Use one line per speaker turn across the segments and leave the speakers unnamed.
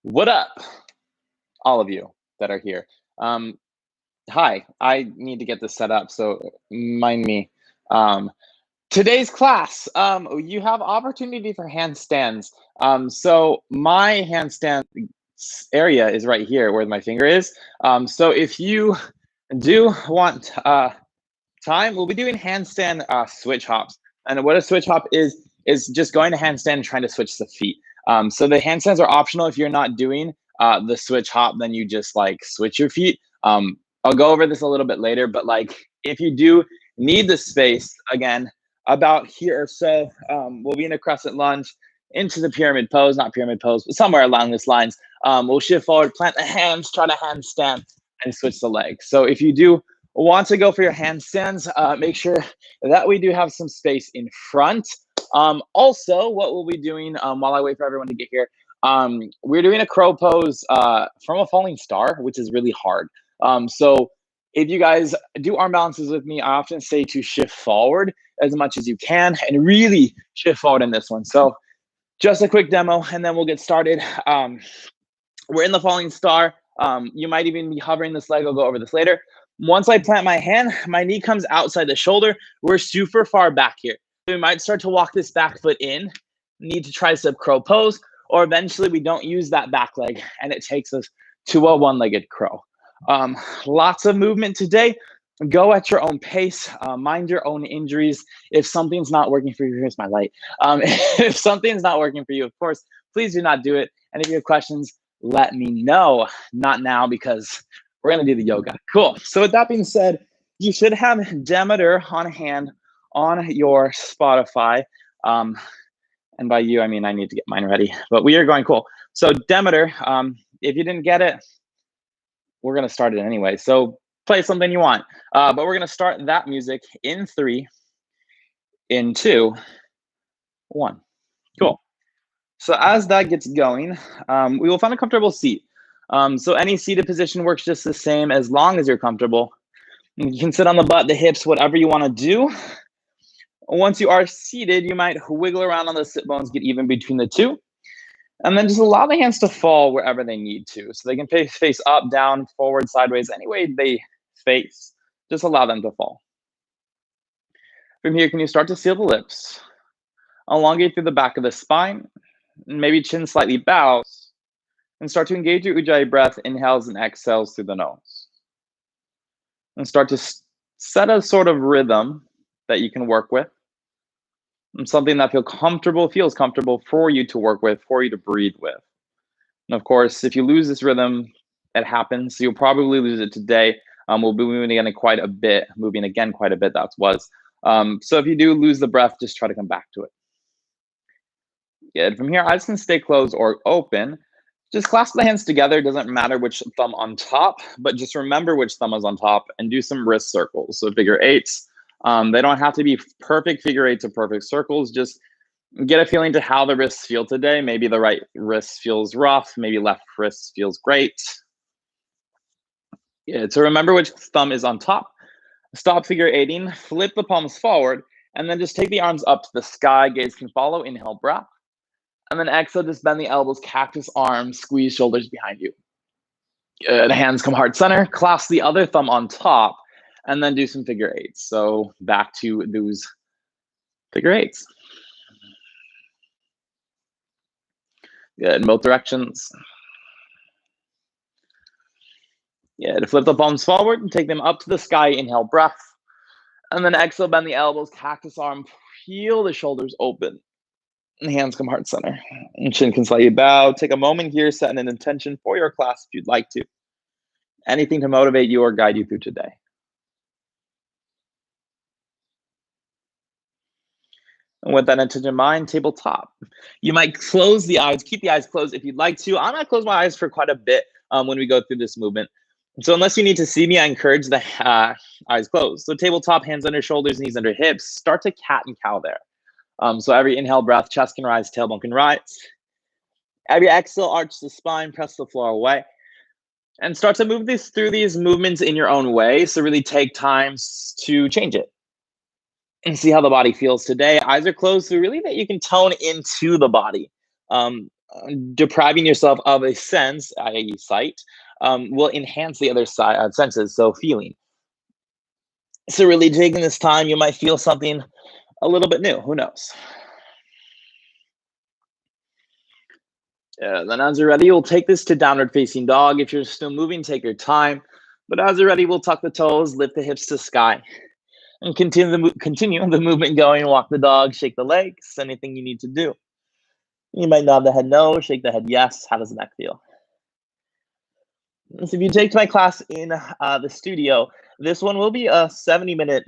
What up, all of you that are here? Um, Hi, I need to get this set up, so mind me. Um, Today's class, you have opportunity for handstands. So my handstand area is right here where my finger is. So if you do want time, we'll be doing handstand switch hops. And what a switch hop is just going to handstand and trying to switch the feet. So the handstands are optional. If you're not doing the switch hop, then you just like switch your feet. I'll go over this a little bit later, but like if you do need the space, again, about here or so, we'll be in a crescent lunge into the pyramid pose, not pyramid pose, but somewhere along this lines. We'll shift forward, plant the hands, try to handstand, and switch the legs. So if you do want to go for your handstands, make sure that we do have some space in front. Also, what we'll be doing while I wait for everyone to get here, we're doing a crow pose from a falling star, which is really hard. So if you guys do arm balances with me, I often say to shift forward as much as you can and really shift forward in this one. So just a quick demo and then we'll get started. We're in the falling star. You might even be hovering this leg. I'll go over this later. Once I plant my hand, my knee comes outside the shoulder. We're super far back here. We might start to walk this back foot in, need to tricep crow pose, or eventually we don't use that back leg and it takes us to a one-legged crow. Lots of movement today. Go at your own pace, mind your own injuries. If something's not working for you, here's my light. If something's not working for you, of course, please do not do it. And if you have questions, let me know. Not now because we're gonna do the yoga. Cool. So with that being said, you should have Demeter on hand on your Spotify. And by you, I mean I need to get mine ready, but we are going cool. So Demeter, if you didn't get it, we're gonna start it anyway. So play something you want, but we're gonna start that music in 3, in 2, 1. Cool. So as that gets going, we will find a comfortable seat. So any seated position works just the same as long as you're comfortable. You can sit on the butt, the hips, whatever you want to do. Once you are seated, you might wiggle around on the sit bones, get even between the two. And then just allow the hands to fall wherever they need to. So they can face up, down, forward, sideways, any way they face. Just allow them to fall. From here, can you start to seal the lips? Elongate through the back of the spine. Maybe chin slightly bows. And start to engage your Ujjayi breath, inhales and exhales through the nose. And start to set a sort of rhythm that you can work with. And something that feels comfortable for you to work with, for you to breathe with. And of course, if you lose this rhythm, it happens. You'll probably lose it today. We'll be moving again quite a bit. That was. So if you do lose the breath, just try to come back to it. Good. From here, eyes can stay closed or open. Just clasp the hands together. Doesn't matter which thumb on top, but just remember which thumb is on top and do some wrist circles. So figure eights. They don't have to be perfect figure eights or perfect circles. Just get a feeling to how the wrists feel today. Maybe the right wrist feels rough. Maybe left wrist feels great. Yeah, so remember which thumb is on top. Stop figure eighting. Flip the palms forward. And then just take the arms up to the sky. Gaze can follow. Inhale, breath. And then exhale, just bend the elbows, cactus arms, squeeze shoulders behind you. Good. Hands come heart center. Clasp the other thumb on top. And then do some figure eights. So back to those figure eights. Good, in both directions. Yeah, to flip the palms forward and take them up to the sky. Inhale, breath. And then exhale, bend the elbows, cactus arm, peel the shoulders open. And hands come heart center. And chin can slightly bow. Take a moment here, set an intention for your class if you'd like to. Anything to motivate you or guide you through today. And with that intention in mind, tabletop. You might close the eyes, keep the eyes closed if you'd like to. I'm gonna close my eyes for quite a bit when we go through this movement. So unless you need to see me, I encourage the eyes closed. So tabletop, hands under shoulders, knees under hips. Start to cat and cow there. So every inhale breath, chest can rise, tailbone can rise. Every exhale, arch the spine, press the floor away. And start to move through these movements in your own way. So really take time to change it. And see how the body feels today. Eyes are closed, so really that you can tone into the body. Depriving yourself of a sense, i.e. sight, will enhance the other side senses, so feeling. So really taking this time, you might feel something a little bit new. Who knows? Then as you're ready, we'll take this to downward facing dog. If you're still moving, take your time. But as you're ready, we'll tuck the toes, lift the hips to sky, and continue the movement going. Walk the dog, shake the legs, anything you need to do. You might nod the head no, shake the head yes. How does the neck feel? So if you take my class in the studio, this one will be a 70-minute,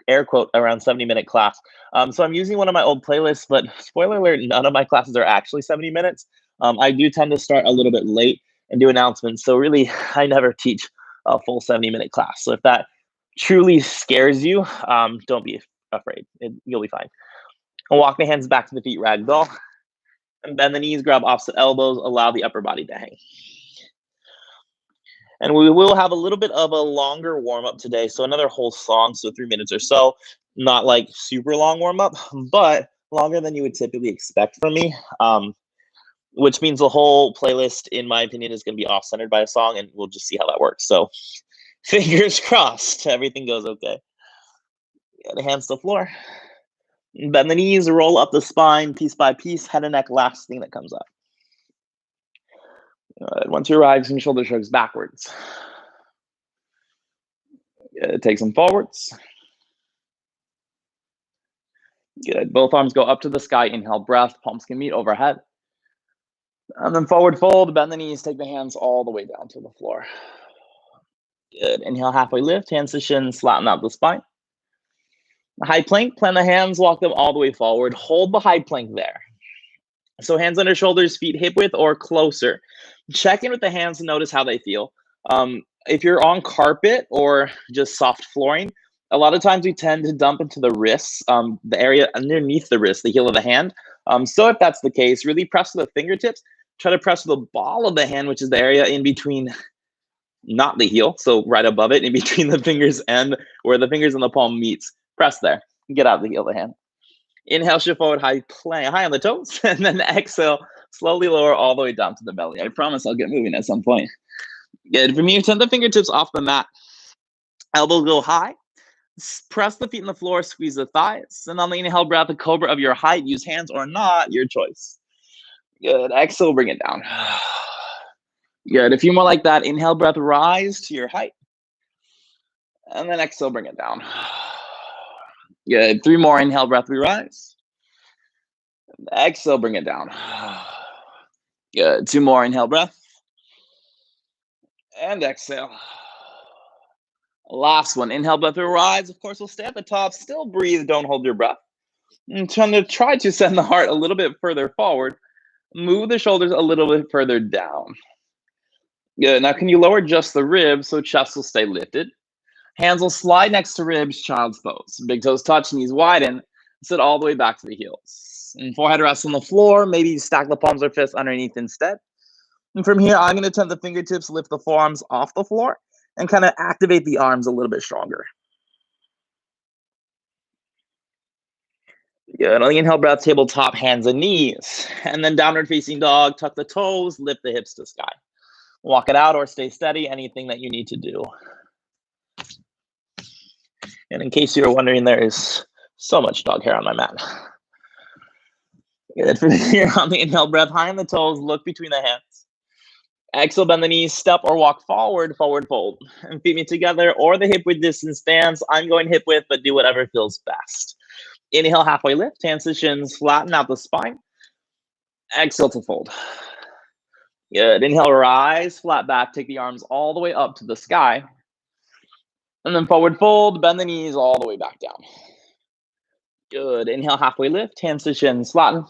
air quote, around 70-minute class. So I'm using one of my old playlists, but spoiler alert, none of my classes are actually 70 minutes. I do tend to start a little bit late and do announcements. So really, I never teach a full 70-minute class. So if that truly scares you, don't be afraid. You'll be fine. And walk the hands back to the feet, ragdoll. And bend the knees, grab opposite elbows, allow the upper body to hang. And we will have a little bit of a longer warm-up today. So another whole song, so 3 minutes or so. Not like super long warm-up, but longer than you would typically expect from me. Which means the whole playlist, in my opinion, is going to be off-centered by a song, and we'll just see how that works. So fingers crossed, everything goes okay. Get the hands to the floor. Bend the knees, roll up the spine, piece by piece, head and neck, last thing that comes up. Once you arrive, some shoulder shrugs backwards. Take some forwards. Good. Both arms go up to the sky. Inhale, breath. Palms can meet overhead. And then forward fold. Bend the knees. Take the hands all the way down to the floor. Good. Inhale, halfway lift. Hands to shins. Flatten out the spine. High plank. Plant the hands. Walk them all the way forward. Hold the high plank there. So hands under shoulders, feet hip width or closer. Check in with the hands and notice how they feel. If you're on carpet or just soft flooring, a lot of times we tend to dump into the wrists, the area underneath the wrist, the heel of the hand. So if that's the case, really press with the fingertips. Try to press with the ball of the hand, which is the area in between, not the heel, so right above it, in between the fingers and where the fingers and the palm meets. Press there. Get out the heel of the hand. Inhale, shift forward, high plank, high on the toes, and then exhale, slowly lower all the way down to the belly. I promise I'll get moving at some point. Good. From here, send the fingertips off the mat. Elbows go high. Press the feet in the floor, squeeze the thighs. And on the inhale breath, the cobra of your height. Use hands or not, your choice. Good. Exhale, bring it down. Good. A few more like that. Inhale, breath, rise to your height. And then exhale, bring it down. Good. 3 more. Inhale, breath, we rise. Exhale, bring it down. Good. 2 more. Inhale, breath. And exhale. Last one. Inhale, breath, we rise. Of course, we'll stay at the top. Still breathe. Don't hold your breath. And try to send the heart a little bit further forward. Move the shoulders a little bit further down. Good. Now, can you lower just the ribs so chest will stay lifted? Hands will slide next to ribs, child's pose. Big toes touch, knees widen. Sit all the way back to the heels. And forehead rests on the floor. Maybe stack the palms or fists underneath instead. And from here, I'm going to turn the fingertips, lift the forearms off the floor, and kind of activate the arms a little bit stronger. Good. On the inhale breath, tabletop, hands and knees. And then downward facing dog, tuck the toes, lift the hips to sky. Walk it out or stay steady, anything that you need to do. And in case you're wondering, there is so much dog hair on my mat. Good. From here, on the inhale breath, high on the toes, look between the hands. Exhale, bend the knees, step or walk forward, forward fold. And feet meet together or the hip width distance stance. I'm going hip width, but do whatever feels best. Inhale, halfway lift, hands to shins, flatten out the spine. Exhale to fold. Good. Inhale, rise, flat back, take the arms all the way up to the sky. And then forward fold, bend the knees all the way back down. Good. Inhale, halfway lift, hands to shins, flatten.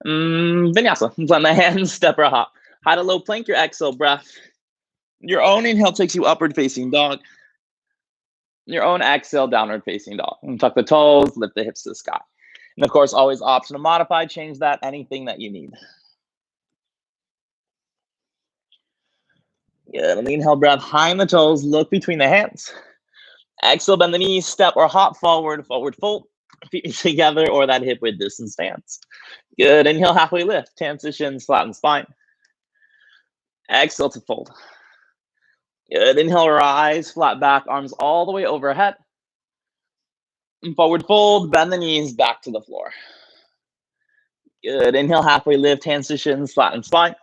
Vinyasa. Blend the hands, step or hop. High to low plank, your exhale breath. Your own inhale takes you upward facing dog. Your own exhale, downward facing dog. And tuck the toes, lift the hips to the sky. And of course, always option to modify, change that, anything that you need. Good. On the inhale breath, high on the toes, look between the hands. Exhale, bend the knees, step or hop forward, forward fold. Feet together or that hip width distance stance. Good. Inhale, halfway lift. Hands to shins, flatten spine. Exhale to fold. Good. Inhale, rise, flat back, arms all the way overhead. And forward fold, bend the knees back to the floor. Good. Inhale, halfway lift, hands to shins, flatten spine.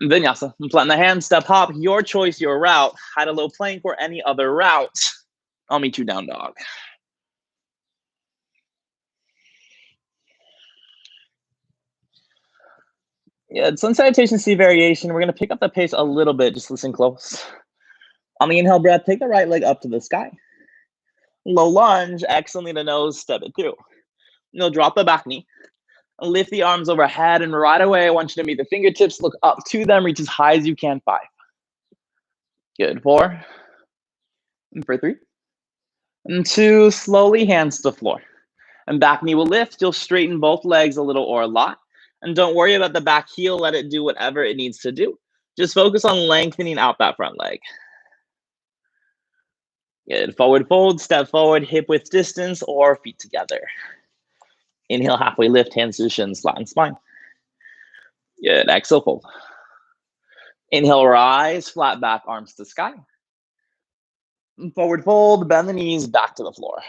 Vinyasa. Flatten the hands, step hop. Your choice, your route. High to low plank or any other route. I'll meet you down dog. Yeah, sun salutation C variation. We're going to pick up the pace a little bit. Just listen close. On the inhale breath, take the right leg up to the sky. Low lunge, exhale, knee to nose, step it through. You'll drop the back knee. Lift the arms overhead, and right away, I want you to meet the fingertips, look up to them, reach as high as you can, 5. Good, 4. And for 3. And 2, slowly hands to the floor. And back knee will lift. You'll straighten both legs a little or a lot. And don't worry about the back heel. Let it do whatever it needs to do. Just focus on lengthening out that front leg. Good. Forward fold, step forward, hip width distance, or feet together. Inhale, halfway lift, hands to shins, flatten spine. Good. Exhale, fold. Inhale, rise, flat back, arms to sky. Forward fold, bend the knees, back to the floor.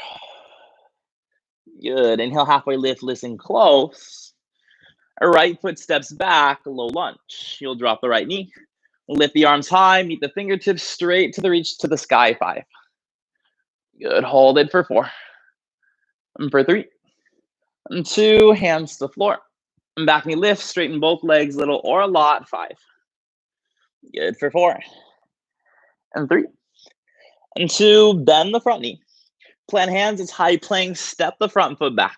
Good. Inhale, halfway lift, listen close. Right foot steps back, low lunge. You'll drop the right knee. Lift the arms high, meet the fingertips straight to the reach to the sky, 5. Good. Hold it for 4. And for 3. And 2, hands to the floor. And back knee lift, straighten both legs, little or a lot, 5. Good. For 4. And 3. And 2, bend the front knee. Plant hands as high plank, step the front foot back.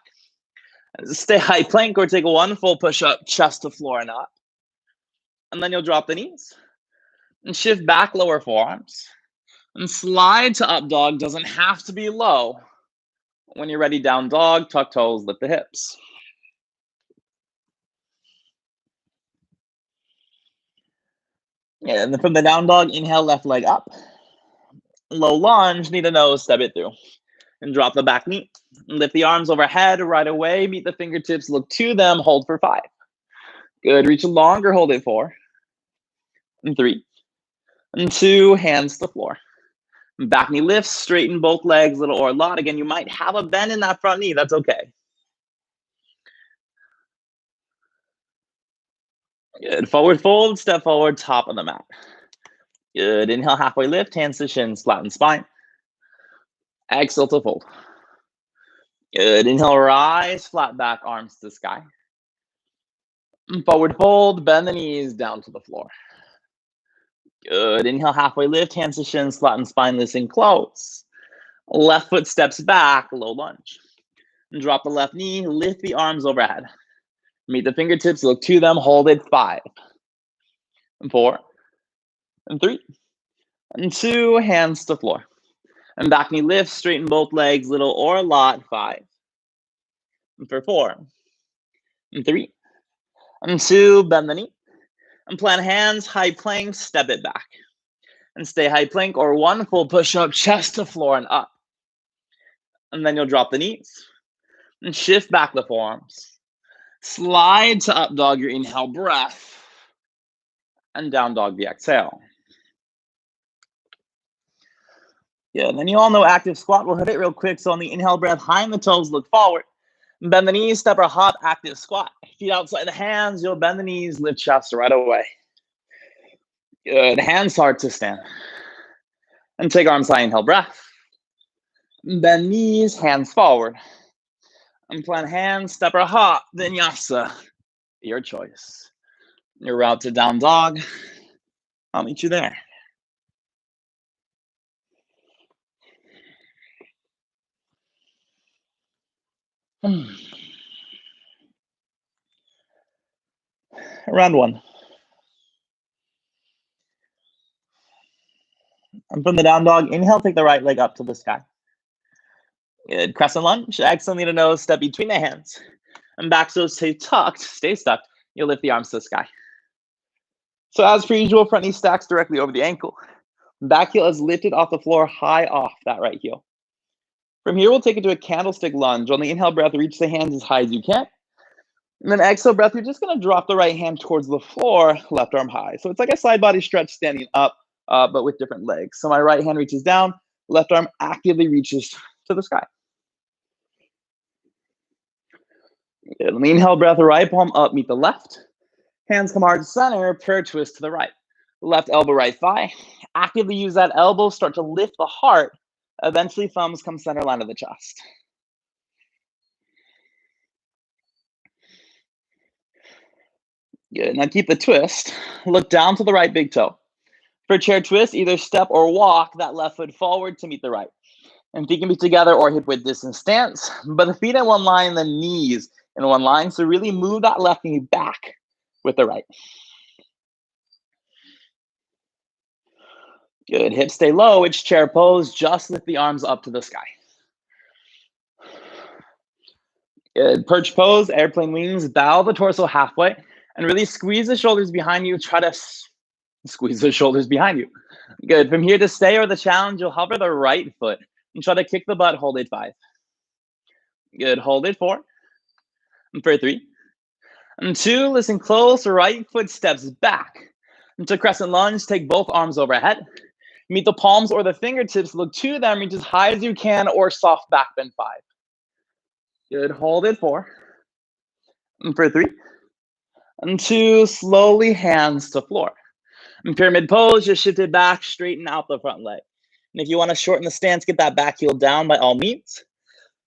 Stay high plank or take one full push up, chest to floor and up. And then you'll drop the knees. And shift back, lower forearms. And slide to up dog, doesn't have to be low. When you're ready, down dog, tuck toes, lift the hips. And then from the down dog, inhale, left leg up. Low lunge, knee to nose, step it through. And drop the back knee. Lift the arms overhead, right away, meet the fingertips, look to them, hold for 5. Good, reach longer, hold it 4. And 3. And 2, hands to the floor. Back knee lifts, straighten both legs, little or a lot. Again, you might have a bend in that front knee, that's okay. Good, forward fold, step forward, top of the mat. Good, inhale, halfway lift, hands to shins, flatten spine. Exhale to fold. Good, inhale, rise, flat back, arms to sky. Forward fold, bend the knees down to the floor. Good, inhale, halfway lift, hands to shins, flatten spine, listen close. Left foot steps back, low lunge. And drop the left knee, lift the arms overhead. Meet the fingertips, look to them, hold it, 5. And 4. And 3. And 2, hands to floor. And back knee lift, straighten both legs, little or a lot, 5. And for 4. And 3. And 2, bend the knee. And plant hands, high plank, step it back. And stay high plank or one full push up, chest to floor and up. And then you'll drop the knees. And shift back the forearms. Slide to up dog, your inhale breath. And down dog, the exhale. Yeah, and then you all know active squat. We'll hit it real quick. So on the inhale breath, high in the toes, look forward. Bend the knees, step or hop, active squat. Feet outside the hands, you'll bend the knees, lift chest right away. Good, hands hard to stand. And take arms high, inhale breath. Bend knees, hands forward. And plant hands, step or hop, vinyasa. Your choice. Your route to down dog. I'll meet you there. Round 1. And from the down dog, inhale, take the right leg up to the sky. Good, crescent lunge, exhale, knee to nose, step between the hands. And back toes stay tucked, stay stuck. You'll lift the arms to the sky. So as per usual, front knee stacks directly over the ankle. Back heel is lifted off the floor, high off that right heel. From here, we'll take it to a candlestick lunge. On the inhale breath, reach the hands as high as you can. And then exhale breath, you're just gonna drop the right hand towards the floor, left arm high. So it's like a side body stretch standing up, but with different legs. So my right hand reaches down, left arm actively reaches to the sky. Good. Let me inhale breath, right palm up, meet the left. Hands come hard center, prayer twist to the right. Left elbow, right thigh. Actively use that elbow, start to lift the heart. Eventually thumbs come center line of the chest. Good, now keep the twist. Look down to the right big toe. For chair twist, either step or walk that left foot forward to meet the right. And feet can be together or hip width distance stance, but the feet in one line, the knees in one line. So really move that left knee back with the right. Good, hips stay low, it's chair pose, just lift the arms up to the sky. Good, perch pose, airplane wings, bow the torso halfway, and really squeeze the shoulders behind you, try to squeeze the shoulders behind you. Good, from here to stay or the challenge, you'll hover the right foot and try to kick the butt, hold it 5. Good, hold it 4, and for 3, and 2, listen close, right foot steps back. Into crescent lunge, take both arms overhead. Meet the palms or the fingertips, look to them, reach as high as you can, or soft back bend 5. Good, hold it 4, and for 3, and 2, slowly hands to floor. In pyramid pose, just shift it back, straighten out the front leg. And if you want to shorten the stance, get that back heel down by all means.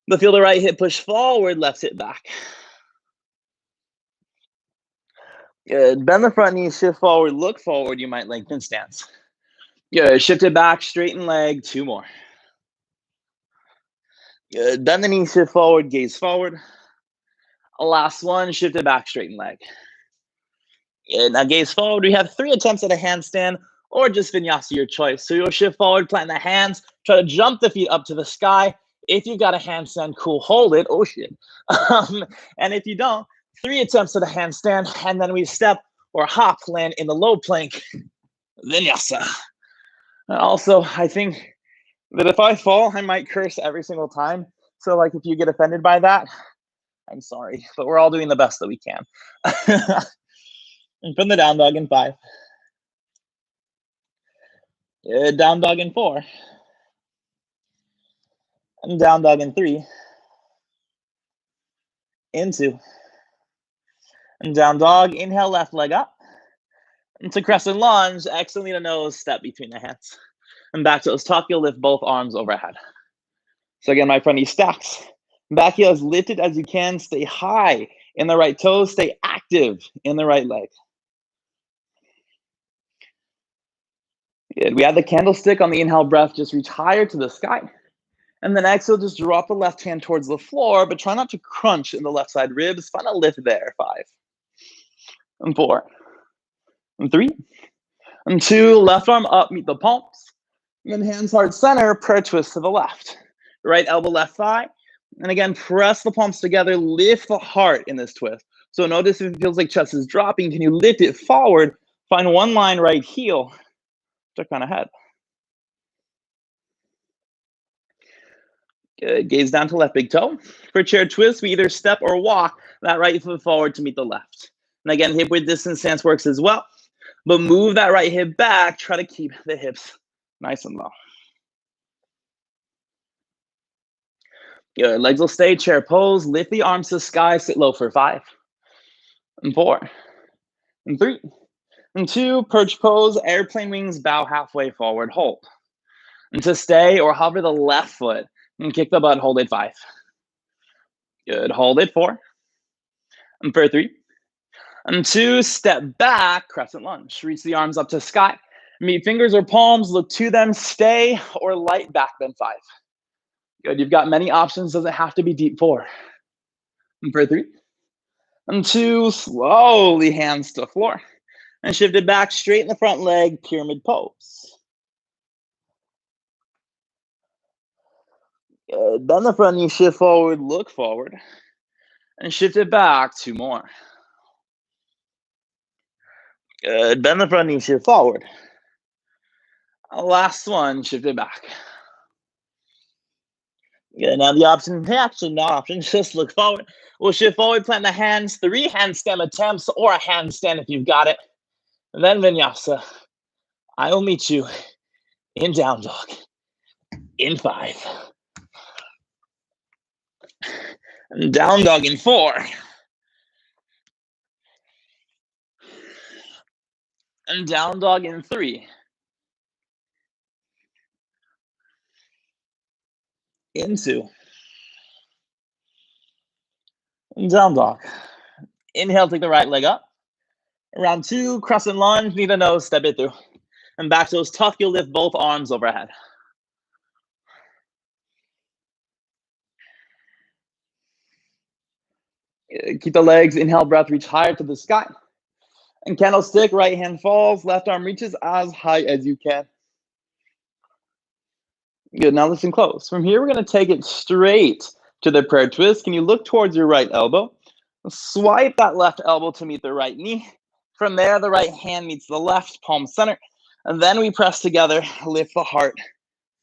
But feel the right hip push forward, left hip back. Good, bend the front knee, shift forward, look forward, you might lengthen stance. Good, shift it back, straighten leg, 2 more. Good, bend the knee, shift forward, gaze forward. Last one, shift it back, straighten leg. Good, now gaze forward, we have 3 attempts at a handstand or just vinyasa, your choice. So you'll shift forward, plant the hands, try to jump the feet up to the sky. If you've got a handstand, cool, hold it, oh shit. And if you don't, 3 attempts at a handstand, and then we step or hop, land in the low plank, vinyasa. Also, I think that if I fall, I might curse every single time. So like if you get offended by that, I'm sorry, but we're all doing the best that we can. And from the down dog in 5. Down dog in 4. And down dog in 3. Into. And down dog, inhale, left leg up. Into crescent lunge, exhale, knee to nose, step between the hands. And back to toes tuck, you'll lift both arms overhead. So again, my front knee stacks. Back heel as lifted as you can, stay high in the right toes, stay active in the right leg. Good, we have the candlestick on the inhale breath, just reach higher to the sky. And then exhale, just drop the left hand towards the floor, but try not to crunch in the left side ribs. Find a lift there, 5, and 4, and 3, and 2, left arm up, meet the palms. And then hands heart center, prayer twist to the left. Right elbow, left thigh. And again, press the palms together, lift the heart in this twist. So notice if it feels like chest is dropping, can you lift it forward? Find one line, right heel, tuck on ahead. Good, gaze down to left big toe. For chair twist, we either step or walk that right foot forward to meet the left. And again, hip width distance stance works as well. But move that right hip back, try to keep the hips nice and low. Good, legs will stay, chair pose, lift the arms to the sky, sit low for 5, and 4, and 3, and 2, perch pose, airplane wings, bow halfway forward, hold. And to stay or hover the left foot and kick the butt, hold it 5. Good, hold it 4, and for 3, and 2, step back, crescent lunge. Reach the arms up to sky. Meet fingers or palms, look to them, stay or light back bend 5. Good, you've got many options, doesn't have to be deep 4. And for 3, and 2, slowly hands to floor. And shift it back, straighten the front leg, pyramid pose. Good, bend the front knee, shift forward, look forward. And shift it back, 2 more. Good, bend the front knee, shift forward. Last one, shift it back. Good. Now the option, actually not option, just look forward. We'll shift forward, plant the hands, 3 handstand attempts or a handstand if you've got it. And then vinyasa. I will meet you in down dog in 5. And down dog in 4. And down dog in 3. In 2. And down dog. Inhale, take the right leg up. Round 2, crescent lunge, knee to nose, step it through. And back toes tuck, you'll lift both arms overhead. Keep the legs, inhale, breath, reach higher to the sky. And candlestick, right hand falls, left arm reaches as high as you can. Good, now listen close. From here, we're gonna take it straight to the prayer twist. Can you look towards your right elbow? Swipe that left elbow to meet the right knee. From there, the right hand meets the left, palm center. And then we press together, lift the heart,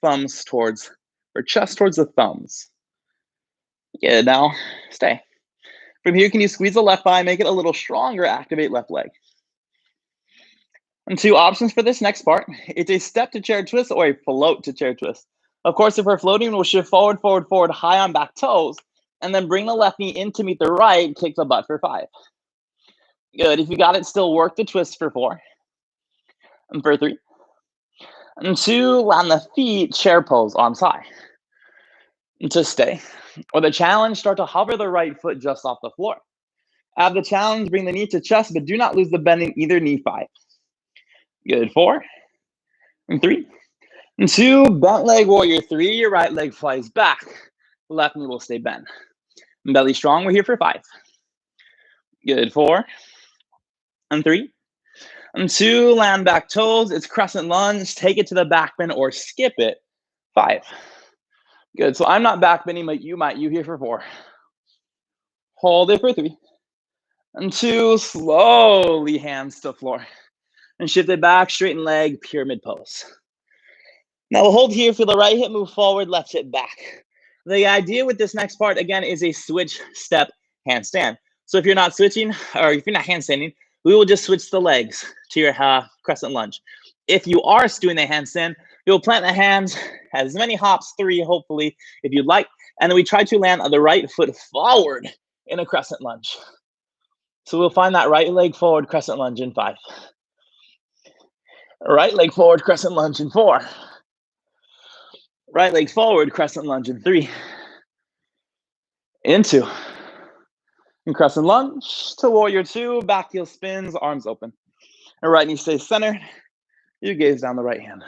thumbs towards, or chest towards the thumbs. Good, now stay. From here, can you squeeze the left thigh, make it a little stronger, activate left leg. And 2 options for this next part. It's a step to chair twist or a float to chair twist. Of course, if we're floating, we'll shift forward, forward, forward, high on back toes, and then bring the left knee in to meet the right, kick the butt for 5. Good, if you got it, still work the twist for 4. And for 3. And 2, land the feet, chair pose, arms high. And to stay. Or the challenge, start to hover the right foot just off the floor. Have the challenge, bring the knee to chest, but do not lose the bend in either knee. 5. Good, 4. And 3. And 2, bent leg warrior 3, your right leg flies back. Left knee will stay bent. And belly strong, we're here for 5. Good, 4. And 3. And 2, land back toes, it's crescent lunge, take it to the back bend or skip it. 5. Good, so I'm not back bending, but you might, you here for 4. Hold it for 3. And 2, slowly hands to floor. And shift it back, straighten leg, pyramid pose. Now we'll hold here, feel the right hip move forward, left hip back. The idea with this next part, again, is a switch step handstand. So if you're not switching, or if you're not handstanding, we will just switch the legs to your crescent lunge. If you are doing the handstand, you'll plant the hands, as many hops, 3 hopefully, if you'd like, and then we try to land on the right foot forward in a crescent lunge. So we'll find that right leg forward crescent lunge in 5. Right leg forward crescent lunge in 4. Right leg forward crescent lunge in 3. In 2. And crescent lunge to warrior 2, back heel spins, arms open. And right knee stays centered. You gaze down the right hand.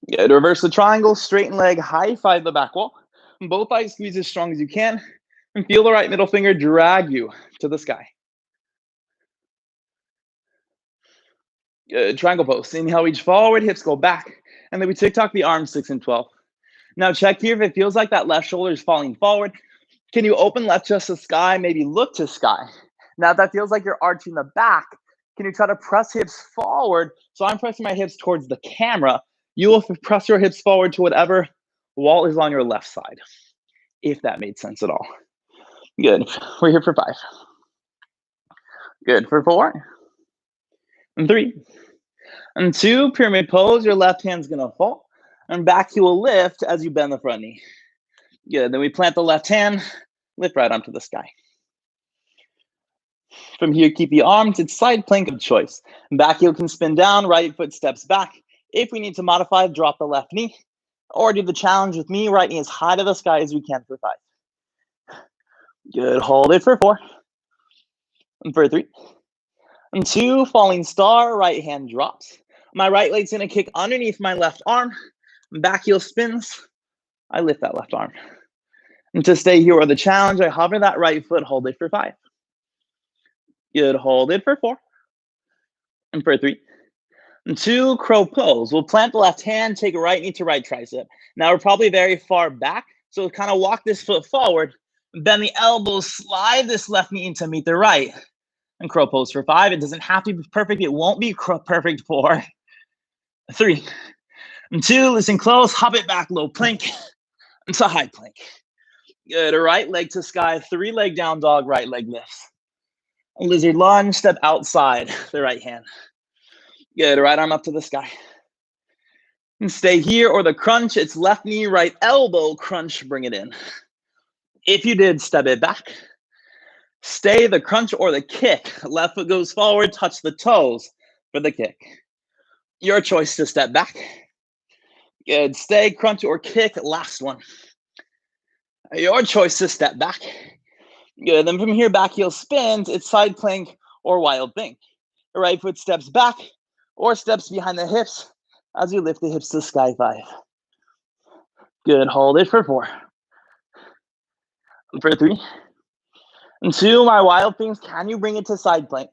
Good, reverse the triangle, straighten leg, high 5 the back wall. And both thighs squeeze as strong as you can. And feel the right middle finger drag you to the sky. Good, triangle pose. Inhale, reach forward, hips go back. And then we tick-tock the arms 6 and 12. Now check here if it feels like that left shoulder is falling forward. Can you open left chest to sky, maybe look to sky? Now if that feels like you're arching the back, can you try to press hips forward? So I'm pressing my hips towards the camera. You will press your hips forward to whatever wall is on your left side, if that made sense at all. Good, we're here for 5. Good, for 4. And 3. And 2, pyramid pose, your left hand's gonna fall. And back heel will lift as you bend the front knee. Good, then we plant the left hand, lift right onto the sky. From here, keep the arms, it's side plank of choice. Back heel can spin down, right foot steps back. If we need to modify, drop the left knee. Or do the challenge with me, right knee as high to the sky as we can for 5. Good, hold it for 4. And for 3. And 2, falling star, right hand drops. My right leg's gonna kick underneath my left arm. Back heel spins, I lift that left arm. And to stay here or the challenge, I hover that right foot, hold it for 5. Good, hold it for 4. And for 3. And 2, crow pose. We'll plant the left hand, take a right knee to right tricep. Now we're probably very far back, so we'll kind of walk this foot forward, bend the elbows, slide this left knee in to meet the right. And crow pose for 5. It doesn't have to be perfect. It won't be perfect for 3. And 2, listen close, hop it back, low plank, into high plank. Good, right leg to sky, 3 leg down dog, right leg lifts. Lizard lunge, step outside the right hand. Good, right arm up to the sky. And stay here, or the crunch, it's left knee, right elbow, crunch, bring it in. If you did, step it back. Stay the crunch or the kick. Left foot goes forward, touch the toes for the kick. Your choice to step back. Good, stay, crunch or kick, last one. Your choice to step back. Good, then from here, back heel spins, it's side plank or wild thing. The right foot steps back or steps behind the hips as you lift the hips to sky 5. Good, hold it for 4. For 3. And 2, my wild things, can you bring it to side plank?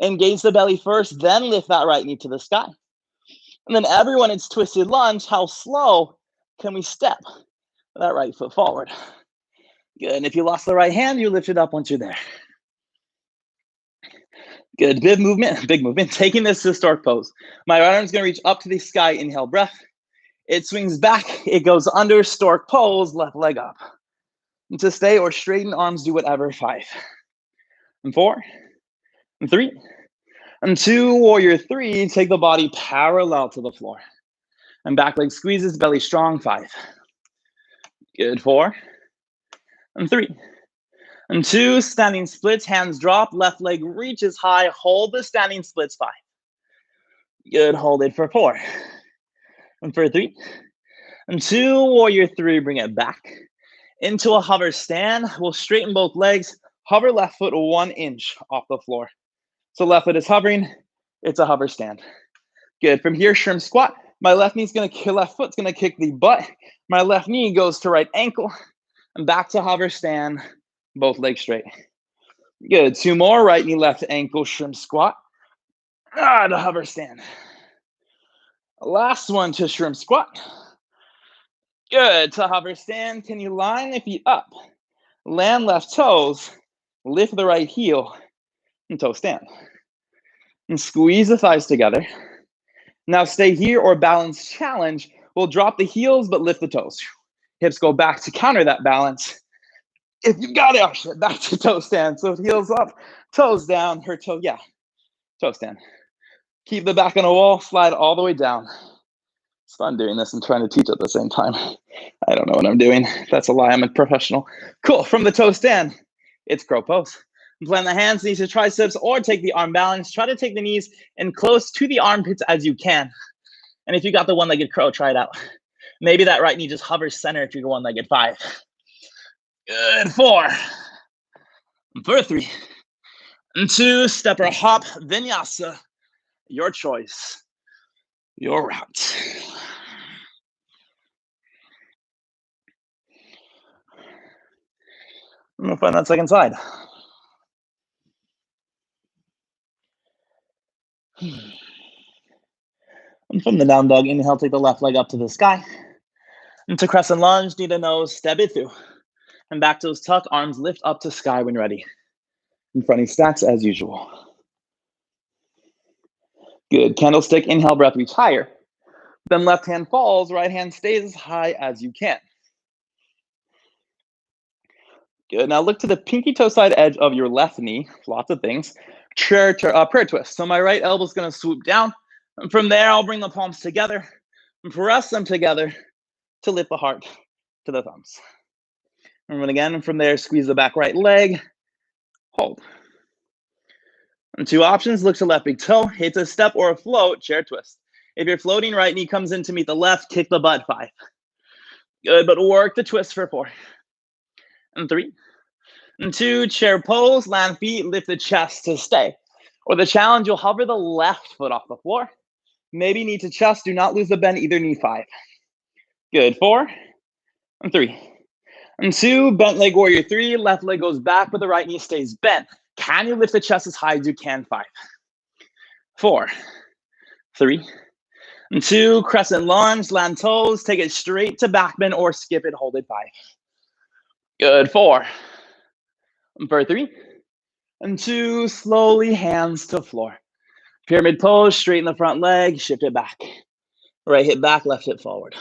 Engage the belly first, then lift that right knee to the sky. And then everyone, it's twisted lunge. How slow can we step that right foot forward? Good, and if you lost the right hand, you lift it up once you're there. Good, big movement. Taking this to stork pose. My right arm's gonna reach up to the sky, inhale, breath. It swings back, it goes under, stork pose, left leg up. And to stay or straighten arms, do whatever, 5. And 4. And 3. And 2, warrior 3, take the body parallel to the floor. And back leg squeezes, belly strong, 5. Good, 4. And 3. And 2, standing splits, hands drop, left leg reaches high, hold the standing splits, 5. Good, hold it for 4. And for 3. And 2, warrior 3, bring it back. Into a hover stand, we'll straighten both legs, hover left foot 1 inch off the floor. So left foot is hovering, it's a hover stand. Good, from here, shrimp squat. My left foot's gonna kick the butt. My left knee goes to right ankle, and back to hover stand, both legs straight. Good, 2 more, right knee, left ankle, shrimp squat. To hover stand. Last one to shrimp squat. Good, to hover stand, can you line the feet up? Land left toes, lift the right heel, and toe stand. And squeeze the thighs together. Now stay here or balance challenge. We'll drop the heels, but lift the toes. Hips go back to counter that balance. If you got it, back to toe stand. So heels up, toes down, toe stand. Keep the back on the wall, slide all the way down. It's fun doing this and trying to teach at the same time. I don't know what I'm doing. That's a lie, I'm a professional. Cool, from the toe stand, it's crow pose. Plant the hands, knees to triceps, or take the arm balance. Try to take the knees in close to the armpits as you can. And if you got the one-legged crow, try it out. Maybe that right knee just hovers center if you're one-legged, 5. Good, 4. For 3. And 2, step or hop, vinyasa. Your choice, your route. I'm gonna find that second side. And from the down dog, inhale, take the left leg up to the sky. Into crescent lunge, knee to nose, step it through. And back toes tuck, arms lift up to sky when ready. And fronting stacks as usual. Good, candlestick, inhale, breath, reach higher. Then left hand falls, right hand stays as high as you can. Good, now look to the pinky toe side edge of your left knee, lots of things. Prayer twist. So my right elbow's gonna swoop down. And from there, I'll bring the palms together and press them together to lift the heart to the thumbs. And then again, from there, squeeze the back right leg, hold. And 2 options, look to left big toe, hits a step or a float, chair twist. If you're floating, right knee comes in to meet the left, kick the butt, 5. Good, but work the twist for 4. And 3. And 2, chair pose, land feet, lift the chest to stay. Or the challenge, you'll hover the left foot off the floor. Maybe knee to chest, do not lose the bend, either knee, 5. Good, 4. And 3. And 2, bent leg warrior 3, left leg goes back, but the right knee stays bent. Can you lift the chest as high as you can, 5. 4. 3. And 2, crescent lunge, land toes, take it straight to back bend or skip it, hold it, 5. Good, 4. And for 3. And 2, slowly hands to floor. Pyramid pose, straighten the front leg, shift it back. Right hip back, left hip forward.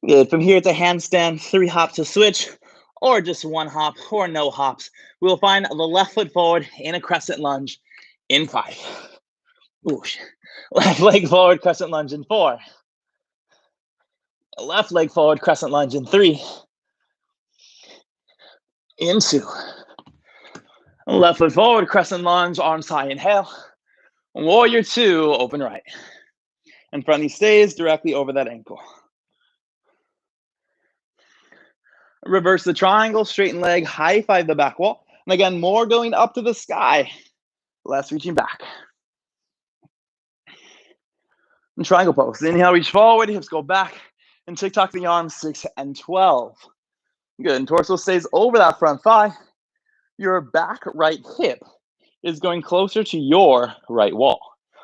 Good. From here, it's a handstand, 3 hops to switch, or just 1 hop, or no hops. We'll find the left foot forward in a crescent lunge in 5. Whoosh. Left leg forward, crescent lunge in 4. Left leg forward, crescent lunge in 3. In 2. Left foot forward, crescent lunge, arms high, inhale. Warrior 2, open right. And front knee stays directly over that ankle. Reverse the triangle, straighten leg, high five the back wall. And again, more going up to the sky, less reaching back. And triangle pose. Inhale, reach forward, hips go back, and tick-tock the arms, 6 and 12. Good, and torso stays over that front thigh. Your back right hip is going closer to your right wall.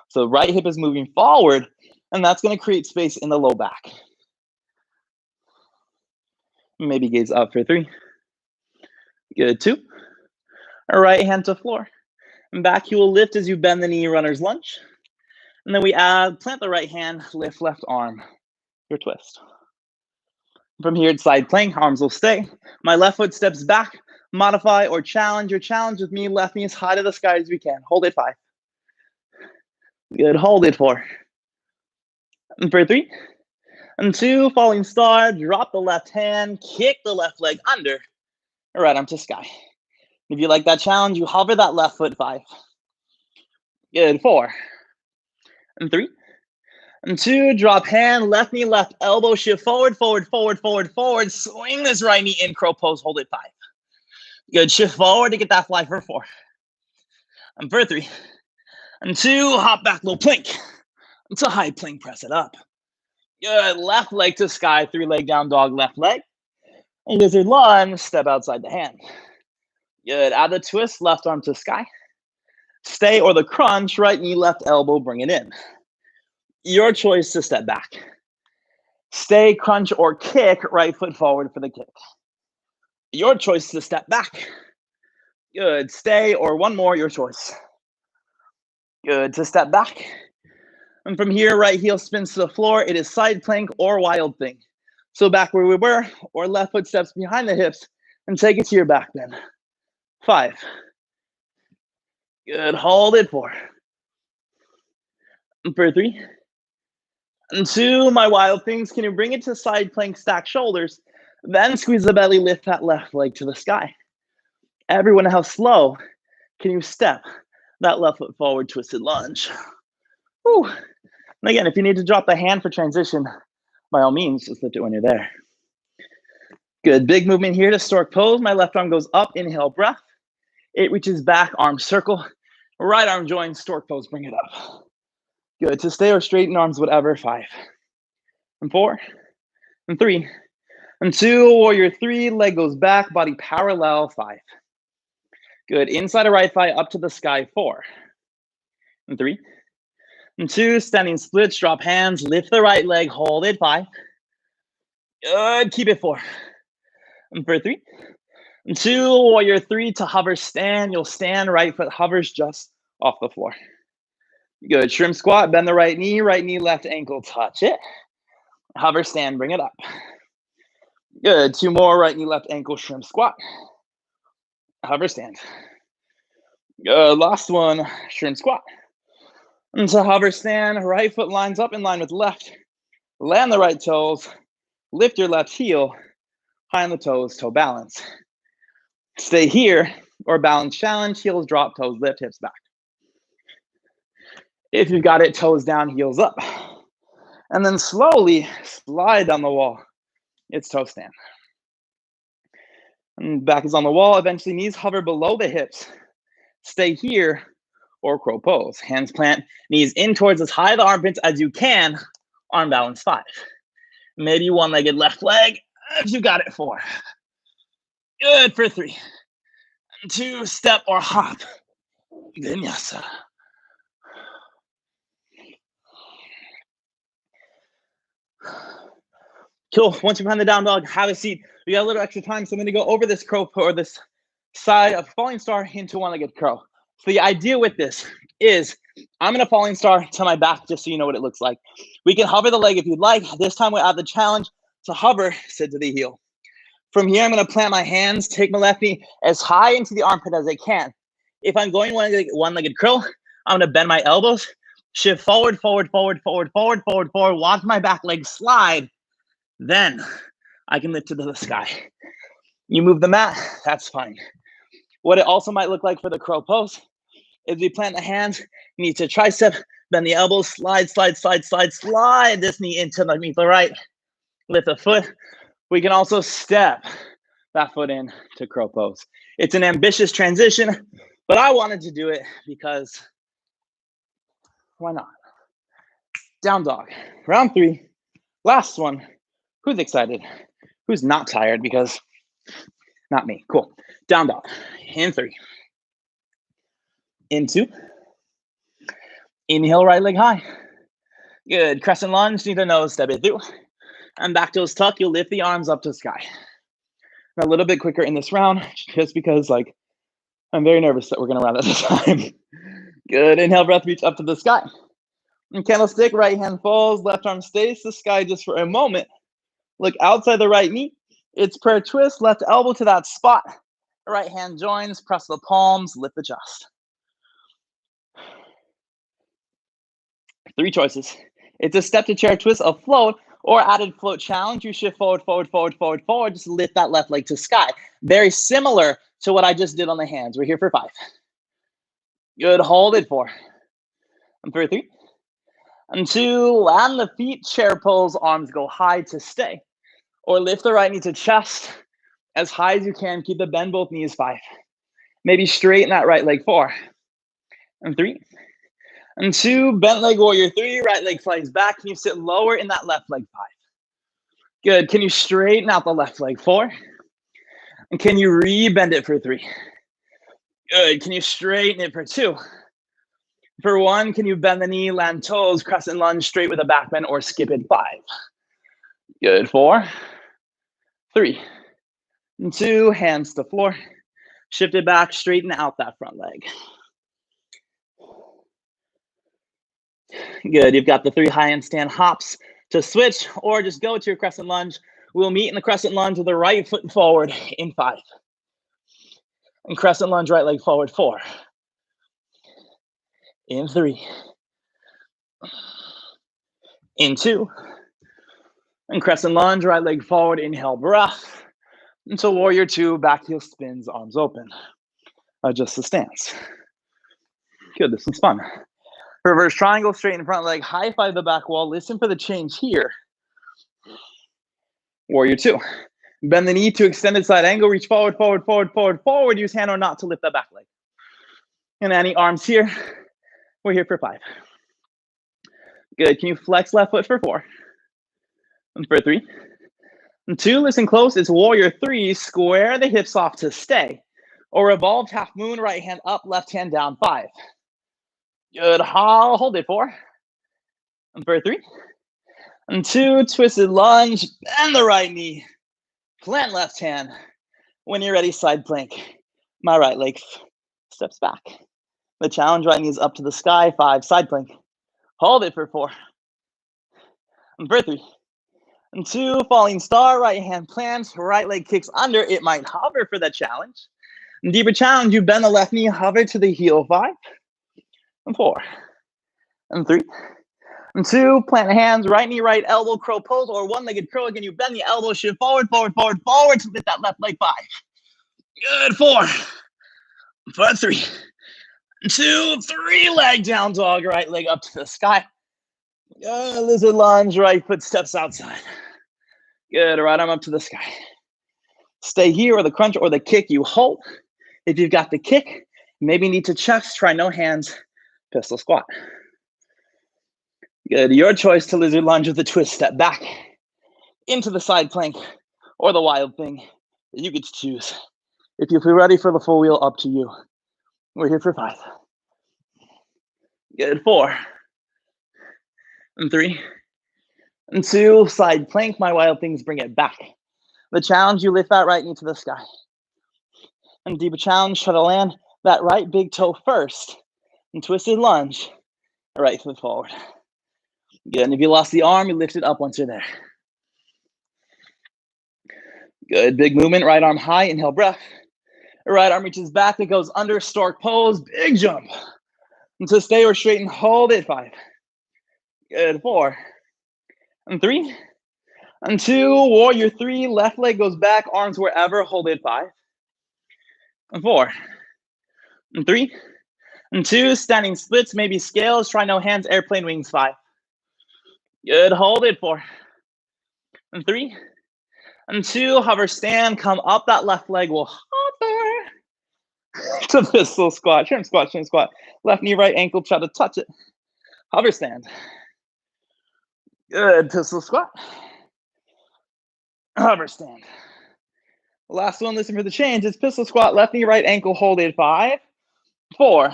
So right hip is moving forward, and that's gonna create space in the low back. Maybe gaze up for 3. Good, 2. Right hand to floor. And back heel lift as you bend the knee, runner's lunge. And then we plant the right hand, lift left arm, your twist. From here, it's side plank, arms will stay. My left foot steps back, modify or challenge. Your challenge with me, left knee as high to the sky as we can. Hold it 5. Good, hold it 4. And for 3. And 2, falling star, drop the left hand, kick the left leg under, right arm to sky. If you like that challenge, you hover that left foot 5. Good, 4. And 3. And 2, drop hand, left knee, left elbow, shift forward, forward, forward, forward, forward. Swing this right knee in crow pose, hold it 5. Good, shift forward to get that fly for 4. And for 3. And 2, hop back, low plank. It's a high plank, press it up. Good, left leg to sky, 3 leg down dog, left leg. Lizard lunge, step outside the hand. Good, add the twist, left arm to sky. Stay or the crunch, right knee, left elbow, bring it in. Your choice to step back. Stay, crunch, or kick, right foot forward for the kick. Your choice to step back. Good, stay or one more, your choice. Good, to step back. And from here, right heel spins to the floor. It is side plank or wild thing. So back where we were, or left foot steps behind the hips and take it to your back bend. 5. Good, hold it 4. And for 3. And 2, my wild things, can you bring it to side plank, stack shoulders, then squeeze the belly, lift that left leg to the sky. Everyone, how slow can you step that left foot forward, twisted lunge? Whew. And again, if you need to drop the hand for transition, by all means, just lift it when you're there. Good, big movement here to stork pose. My left arm goes up, inhale, breath. It reaches back, arm circle. Right arm joins, stork pose, bring it up. Good, to stay or straighten arms, whatever, 5. And 4. And 3. And 2, warrior 3, leg goes back, body parallel, 5. Good, inside of right thigh, up to the sky, 4. And 3. And 2, standing splits, drop hands, lift the right leg, hold it, 5. Good, keep it 4. And for 3. And 2, warrior 3 to hover stand. You'll stand, right foot hovers just off the floor. Good, shrimp squat, bend the right knee, left ankle, touch it. Hover stand, bring it up. Good, 2 more, right knee, left ankle, shrimp squat. Hover stand. Good, last one, shrimp squat. And to hover stand, right foot lines up in line with left. Land the right toes, lift your left heel, high on the toes, toe balance. Stay here, or balance challenge, heels drop, toes lift, hips back. If you've got it, toes down, heels up. And then slowly slide down the wall. It's toe stand. And back is on the wall, eventually knees hover below the hips. Stay here, or crow pose. Hands plant, knees in towards as high the armpits as you can. Arm balance 5. Maybe one-legged left leg, if you got it, 4. Good for 3. And 2, step or hop. Vinyasa. Cool, once you find the down dog, have a seat. We got a little extra time, so I'm gonna go over this crow or this side of falling star into one-legged crow. So the idea with this is I'm going to falling star to my back just so you know what it looks like. We can hover the leg if you'd like. This time we have the challenge to hover, sit to the heel. From here, I'm going to plant my hands, take my left knee as high into the armpit as I can. If I'm going one-legged curl, I'm going to bend my elbows, shift forward, forward, forward, forward, forward, forward, forward, watch my back leg slide. Then I can lift to the sky. You move the mat, that's fine. What it also might look like for the crow pose is we plant the hands, knee to tricep, bend the elbows, slide, slide, slide, slide, slide this knee into underneath the right, lift the foot. We can also step that foot in to crow pose. It's an ambitious transition, but I wanted to do it because why not? Down dog, round 3, last one. Who's excited? Who's not tired? Because not me. Cool. Down dog, in 3, in 2, inhale, right leg high. Good, crescent lunge, knee to nose, step it through. And back toes tuck, you'll lift the arms up to the sky. A little bit quicker in this round, just because I'm very nervous that we're gonna run out of time. Good, inhale, breath, reach up to the sky. And candlestick, right hand falls, left arm stays to the sky just for a moment. Look outside the right knee. It's prayer twist, left elbow to that spot. Right hand joins, press the palms, lift the chest. 3 choices. It's a step to chair twist, a float, or added float challenge. You shift forward, forward, forward, forward, forward. Just lift that left leg to sky. Very similar to what I just did on the hands. We're here for 5. Good, hold it 4. And 3, and 2, land the feet, chair pose, arms go high to stay. Or lift the right knee to chest as high as you can. Keep the bend both knees 5. Maybe straighten that right leg 4. And 3. And 2, bent leg warrior 3, right leg flies back. Can you sit lower in that left leg 5? Good. Can you straighten out the left leg 4? And can you re-bend it for 3? Good. Can you straighten it for 2? For 1, can you bend the knee, land toes, crescent lunge straight with a back bend, or skip it 5? Good. 4, 3, and 2, hands to floor. Shift it back, straighten out that front leg. Good, you've got the 3 high handstand hops to switch, or just go to your crescent lunge. We'll meet in the crescent lunge with the right foot forward in 5. And crescent lunge, right leg forward 4. In 3. In 2. And crescent lunge, right leg forward, inhale, breath. Until warrior 2, back heel spins, arms open. Adjust the stance. Good, this one's fun. Reverse triangle, straighten front leg, high five the back wall. Listen for the change here. Warrior 2. Bend the knee to extended side angle, reach forward, forward, forward, forward, forward. Use hand or not to lift that back leg. And any arms here. We're here for 5. Good, can you flex left foot for 4? And for 3. And 2, listen close, it's warrior 3, square the hips off to stay. Or revolved half moon, right hand up, left hand down 5. Good, I'll hold it 4. And for 3. And 2, twisted lunge, bend the right knee. Plant left hand. When you're ready, side plank. My right leg steps back. The challenge, right knee is up to the sky, 5, side plank. Hold it for 4. And for 3. And 2, falling star, right hand plants, right leg kicks under. It might hover for that challenge. And deeper challenge, you bend the left knee, hover to the heel, 5. And 4. And 3. And 2, plant the hands, right knee, right elbow, crow pose, or one-legged curl. Again, you bend the elbow, shift forward, forward, forward, forward to lift that left leg 5. Good, 4. For 3. And 2, 3, leg down dog, right leg up to the sky. Lizard lunge, right foot steps outside. Good, right arm up to the sky. Stay here, or the crunch or the kick you hold. If you've got the kick, maybe need to chest, try no hands, pistol squat. Good, your choice to lizard lunge with the twist, step back into the side plank or the wild thing. You get to choose. If you feel ready for the full wheel, up to you. We're here for 5. Good, 4. And 3. And 2, side plank, my wild things, bring it back. The challenge, you lift that right knee to the sky. And deeper challenge, try to land that right big toe first. and twisted lunge. Right foot forward. Good, and if you lost the arm, you lift it up once you're there. Good, big movement, right arm high, inhale breath. Right arm reaches back, it goes under, stork pose, big jump. And to stay or straighten, hold it, 5. Good, 4. And 3. And 2, warrior 3, left leg goes back, arms wherever, hold it, 5. And 4. And 3. And 2, standing splits, maybe scales, try no hands, airplane wings, 5. Good, hold it, 4. And 3. And 2, hover stand, come up that left leg, will hover to pistol squat, trim squat, trim squat. Left knee, right ankle, try to touch it. Hover stand. Good, pistol squat. Hover stand. Last one, listen for the change. It's pistol squat, left knee, right ankle, hold it, 5, 4,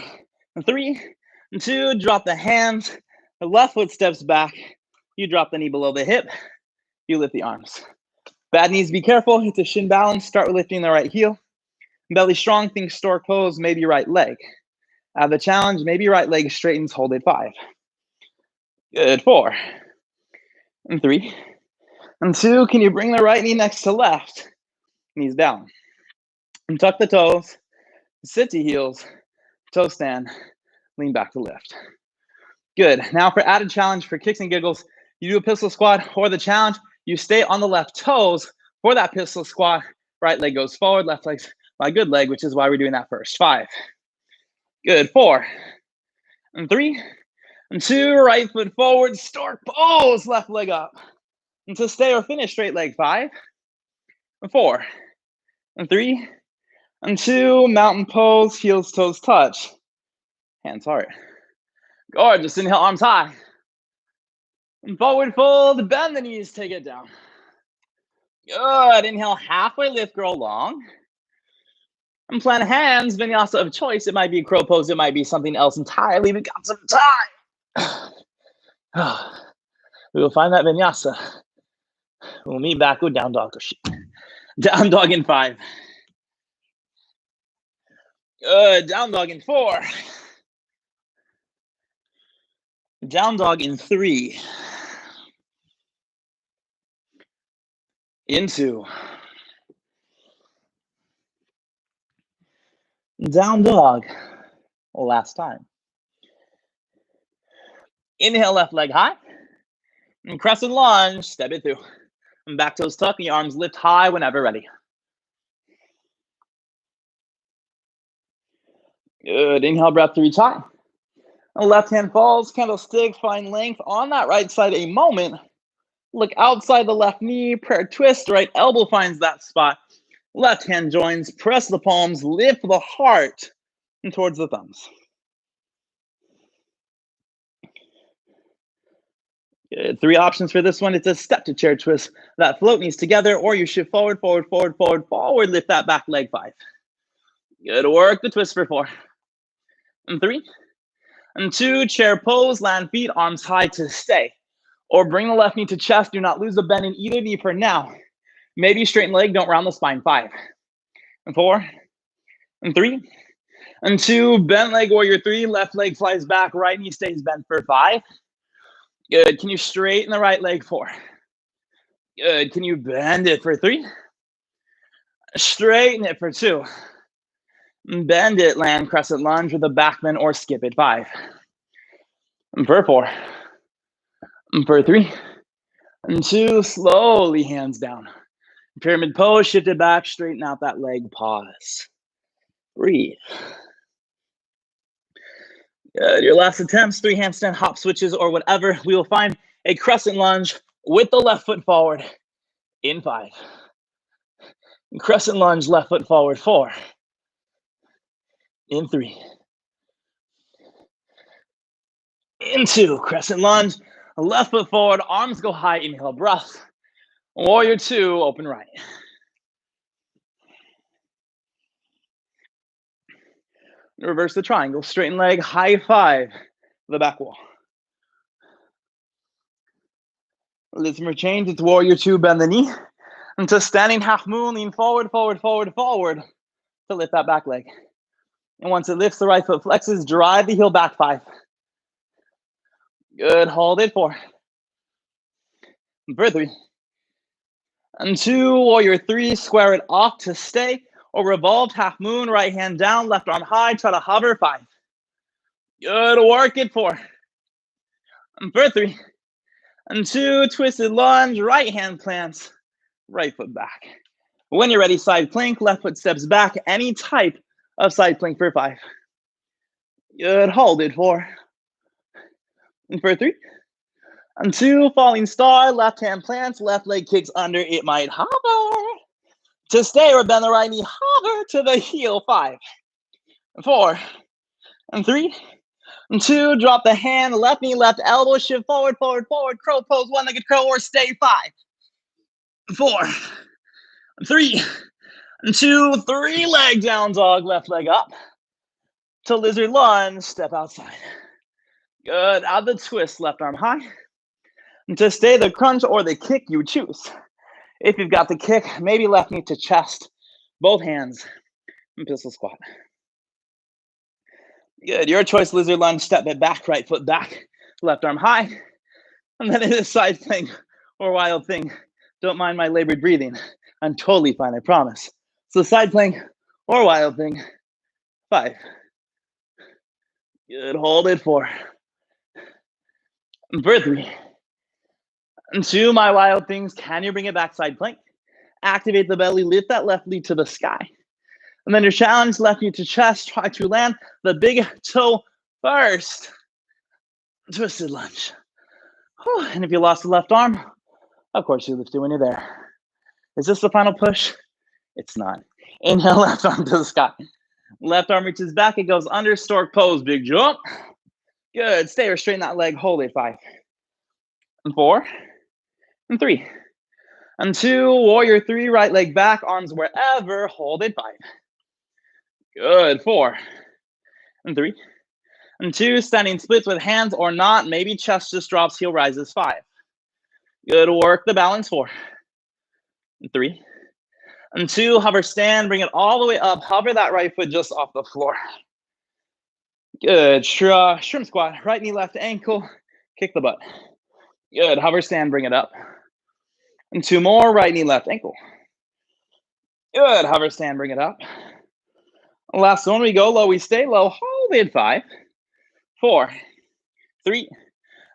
and 3, and 2, drop the hands. The left foot steps back. You drop the knee below the hip. You lift the arms. Bad knees, be careful. It's a shin balance. Start with lifting the right heel. Belly strong, think stork pose, maybe right leg. Add the challenge, maybe right leg straightens, hold it, 5. Good, 4. And 3. And 2, can you bring the right knee next to left? Knees down. And tuck the toes. Sit to heels. Toe stand. Lean back to lift. Good. Now for added challenge, for kicks and giggles, you do a pistol squat or the challenge, you stay on the left toes for that pistol squat. Right leg goes forward, left leg's my good leg, which is why we're doing that first. 5. Good, 4. And 3. And 2, right foot forward, stork pose, left leg up. And to stay or finish, straight leg, 5. And 4. And 3. And 2, mountain pose, heels, toes touch. Hands hard. Gorgeous, inhale, arms high. And forward fold, bend the knees, take it down. Good, inhale, halfway lift, grow long. And plant hands, vinyasa of choice. It might be a crow pose, it might be something else entirely. We got some time. We will find that vinyasa. We'll meet back with down dog. Down dog in 5. Good, down dog in 4. Down dog in 3. In 2. Down dog. Last time. Inhale, left leg high. And crescent lunge, step it through. And back toes tuck, and your arms lift high whenever ready. Good, inhale, breath to reach high. And left hand falls, candlestick, find length on that right side a moment. Look outside the left knee, prayer twist, right elbow finds that spot. Left hand joins, press the palms, lift the heart and towards the thumbs. Good. 3 options for this one. It's a step to chair twist. That float knees together, or you shift forward, forward, forward, forward, forward. Lift that back leg, 5. Good work. The twist for 4. And 3. And 2, chair pose, land feet, arms high to stay. Or bring the left knee to chest. Do not lose the bend in either knee for now. Maybe straighten leg, don't round the spine, 5. And 4. And 3. And 2, bent leg, warrior 3. Left leg flies back, right knee stays bent for 5. Good. Can you straighten the right leg, 4? Good. Can you bend it for 3? Straighten it for 2. Bend it, land crescent lunge with a back bend or skip it, 5. And for 4. And for 3. And 2, slowly hands down. Pyramid pose, shift it back, straighten out that leg, pause. Breathe. Good. Your last attempts, 3 handstand hop switches or whatever. We will find a crescent lunge with the left foot forward in 5. Crescent lunge, left foot forward, 4. In 3. In 2, crescent lunge, left foot forward, arms go high, inhale, breath. Warrior 2, open right. Reverse the triangle, straighten leg, high 5, the back wall. Listen for change, it's warrior 2, bend the knee. Into standing half moon, lean forward, forward, forward, forward to lift that back leg. And once it lifts, the right foot flexes, drive the heel back 5. Good, hold it 4. And for 3. And 2, warrior 3, square it off to stay, or revolved half moon, right hand down, left arm high, try to hover 5. Good, work it 4. And for 3. And 2, twisted lunge, right hand plants, right foot back. When you're ready, side plank, left foot steps back, any type of side plank for 5. Good, hold it 4. And for 3. And 2, falling star, left hand plants, left leg kicks under, it might hover. To stay or bend the right knee, hover to the heel 5. And 4. And 3. And 2, drop the hand, left knee, left elbow, shift forward, forward, forward, crow pose, one-legged crow, or stay 5. 4. And 3. And 2, 3 leg down dog, left leg up. To lizard lunge, step outside. Good, out the twist, left arm high. And to stay, the crunch or the kick, you choose. If you've got the kick, maybe left knee to chest, both hands, and pistol squat. Good, your choice, lizard lunge, step it back, right foot back, left arm high. And then it is side plank or wild thing. Don't mind my labored breathing. I'm totally fine, I promise. So side plank or wild thing, 5. Good, hold it 4. And for 3. And 2, my wild things, can you bring it back side plank? Activate the belly, lift that left knee to the sky. And then your challenge, left knee to chest, try to land the big toe first. Twisted lunge. Whew. And if you lost the left arm, of course you lift it when you're there. Is this the final push? It's not. Inhale, left arm to the sky. Left arm reaches back, it goes under, stork pose, big jump. Good, stay or straighten that leg, hold it 5. And 4. And 3. And 2, warrior 3, right leg back, arms wherever, hold it 5. Good, 4. And 3. And 2, standing splits with hands or not, maybe chest just drops, heel rises 5. Good, work the balance 4. And 3. And 2, hover stand, bring it all the way up, hover that right foot just off the floor. Good, shrimp squat, right knee, left ankle, kick the butt. Good, hover stand, bring it up. And 2 more, right knee, left ankle. Good, hover stand, bring it up. Last one, we go low, we stay low, hold it 5, 4, 3,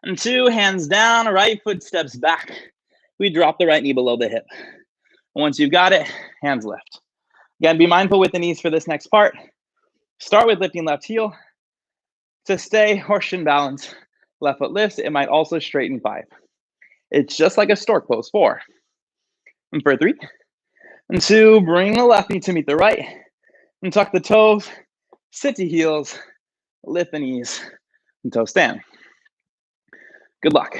and 2, hands down, right foot steps back. We drop the right knee below the hip. Once you've got it, hands lift. Again, be mindful with the knees for this next part. Start with lifting left heel. To stay, horseshoe balance, left foot lifts, it might also straighten 5. It's just like a stork pose, 4. And for 3. And 2, bring the left knee to meet the right. And tuck the toes, sit to heels, lift the knees, and toe stand. Good luck.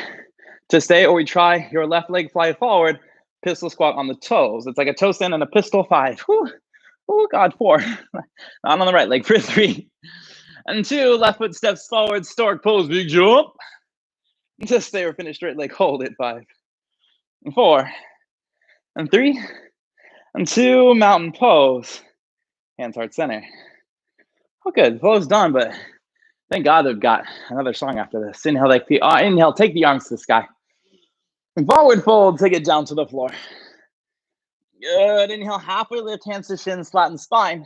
To stay, or we try your left leg fly forward, pistol squat on the toes. It's like a toe stand and a pistol 5. Whew. Oh God, 4. Not on the right leg for 3. And 2, left foot steps forward, stork pose, big jump. To stay or finish straight leg, hold it 5. And 4. And 3. And 2, mountain pose. Hands heart center. Oh, good. Pose done, but thank God they've got another song after this. Inhale, take the arms to the sky. And forward fold, take it down to the floor. Good. Inhale, halfway lift, hands to shins, flatten spine.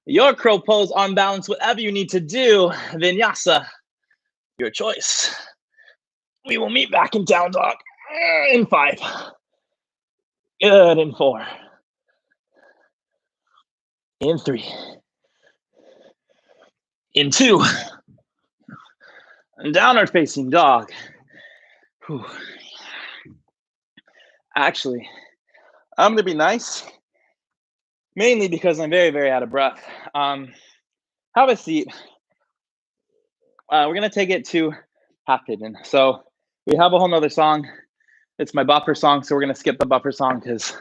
Your crow pose, arm balance, whatever you need to do. Vinyasa, your choice. We will meet back in down dog in 5. Good, in 4. In 3. In 2. And downward facing dog. Whew. Actually, I'm going to be nice, mainly because I'm very, very out of breath. Have a seat. We're going to take it to half pigeon. So we have a whole nother song. It's my buffer song, so we're going to skip the buffer song because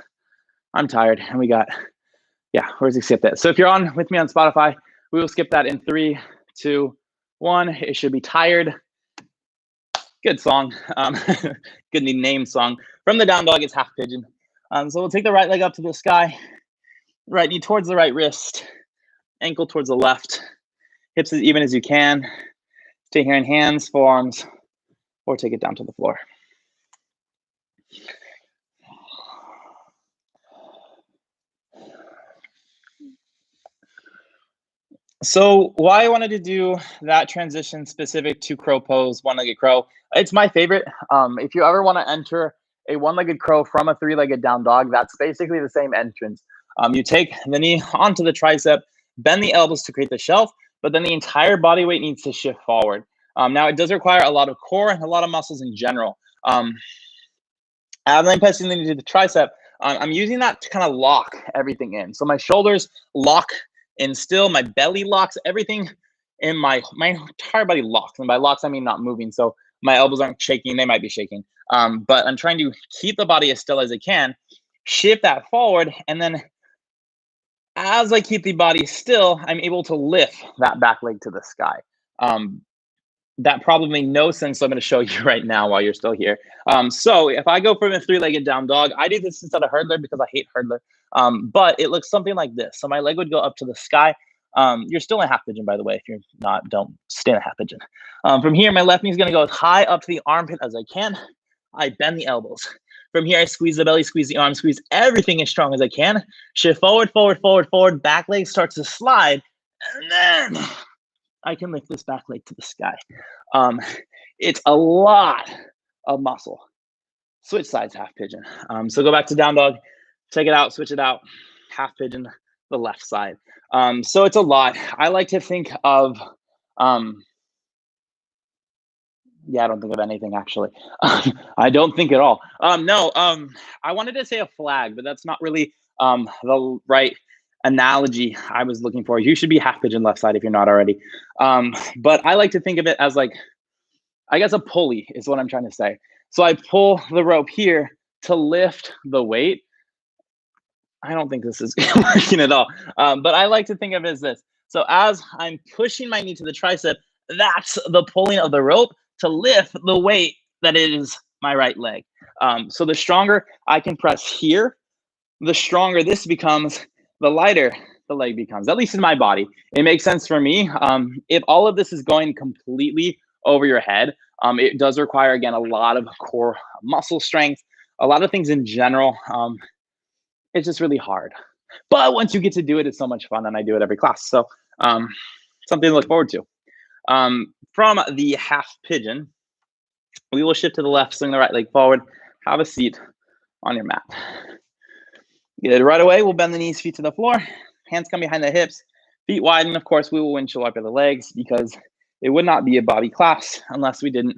I'm tired. And we got, where's he skip that? So if you're on with me on Spotify, we will skip that in 3, 2, 1. It should be tired. Good song. Good name song. From the down dog, it's half pigeon. So we'll take the right leg up to the sky, right knee towards the right wrist, ankle towards the left, hips as even as you can. Stay here in hands, forearms, or take it down to the floor. So why I wanted to do that transition specific to crow pose, one-legged crow, it's my favorite. If you ever want to enter a one-legged crow from a three-legged down dog, that's basically the same entrance. You take the knee onto the tricep, bend the elbows to create the shelf, but then the entire body weight needs to shift forward. Now, it does require a lot of core and a lot of muscles in general. As I'm pressing into the tricep, I'm using that to kind of lock everything in. So my shoulders lock in still, my belly locks, everything in my entire body locks. And by locks, I mean not moving. So my elbows aren't shaking, they might be shaking. But I'm trying to keep the body as still as I can, shift that forward, and then as I keep the body still, I'm able to lift that back leg to the sky. That probably made no sense, so I'm going to show you right now while you're still here. So if I go from a three-legged down dog, I do this instead of hurdler because I hate hurdler, but it looks something like this. So my leg would go up to the sky. You're still in a half pigeon, by the way. If you're not, don't stay in a half pigeon. From here, my left knee is going to go as high up to the armpit as I can. I bend the elbows. From here, I squeeze the belly, squeeze the arm, squeeze everything as strong as I can. Shift forward, forward, forward, forward. Back leg starts to slide, and then I can lift this back leg to the sky. It's a lot of muscle. Switch sides, half pigeon. So go back to down dog, take it out, switch it out, half pigeon, the left side. So it's a lot. I like to think of, yeah, I don't think of anything actually. I don't think at all. I wanted to say a flag, but that's not really the right analogy I was looking for. You should be half pigeon left side if you're not already. But I like to think of it as like, I guess a pulley is what I'm trying to say. So I pull the rope here to lift the weight. I don't think this is working at all. But I like to think of it as this. So as I'm pushing my knee to the tricep, that's the pulling of the rope to lift the weight that is my right leg. So the stronger I can press here, the stronger this becomes, the lighter the leg becomes, at least in my body. It makes sense for me. If all of this is going completely over your head, it does require, again, a lot of core muscle strength, a lot of things in general. It's just really hard. But once you get to do it, it's so much fun, and I do it every class. So something to look forward to. From the half pigeon, we will shift to the left, swing the right leg forward, have a seat on your mat. Get it right away. We'll bend the knees, feet to the floor, hands come behind the hips, feet wide, and of course, we will windshield wiper the legs because it would not be a body class unless we didn't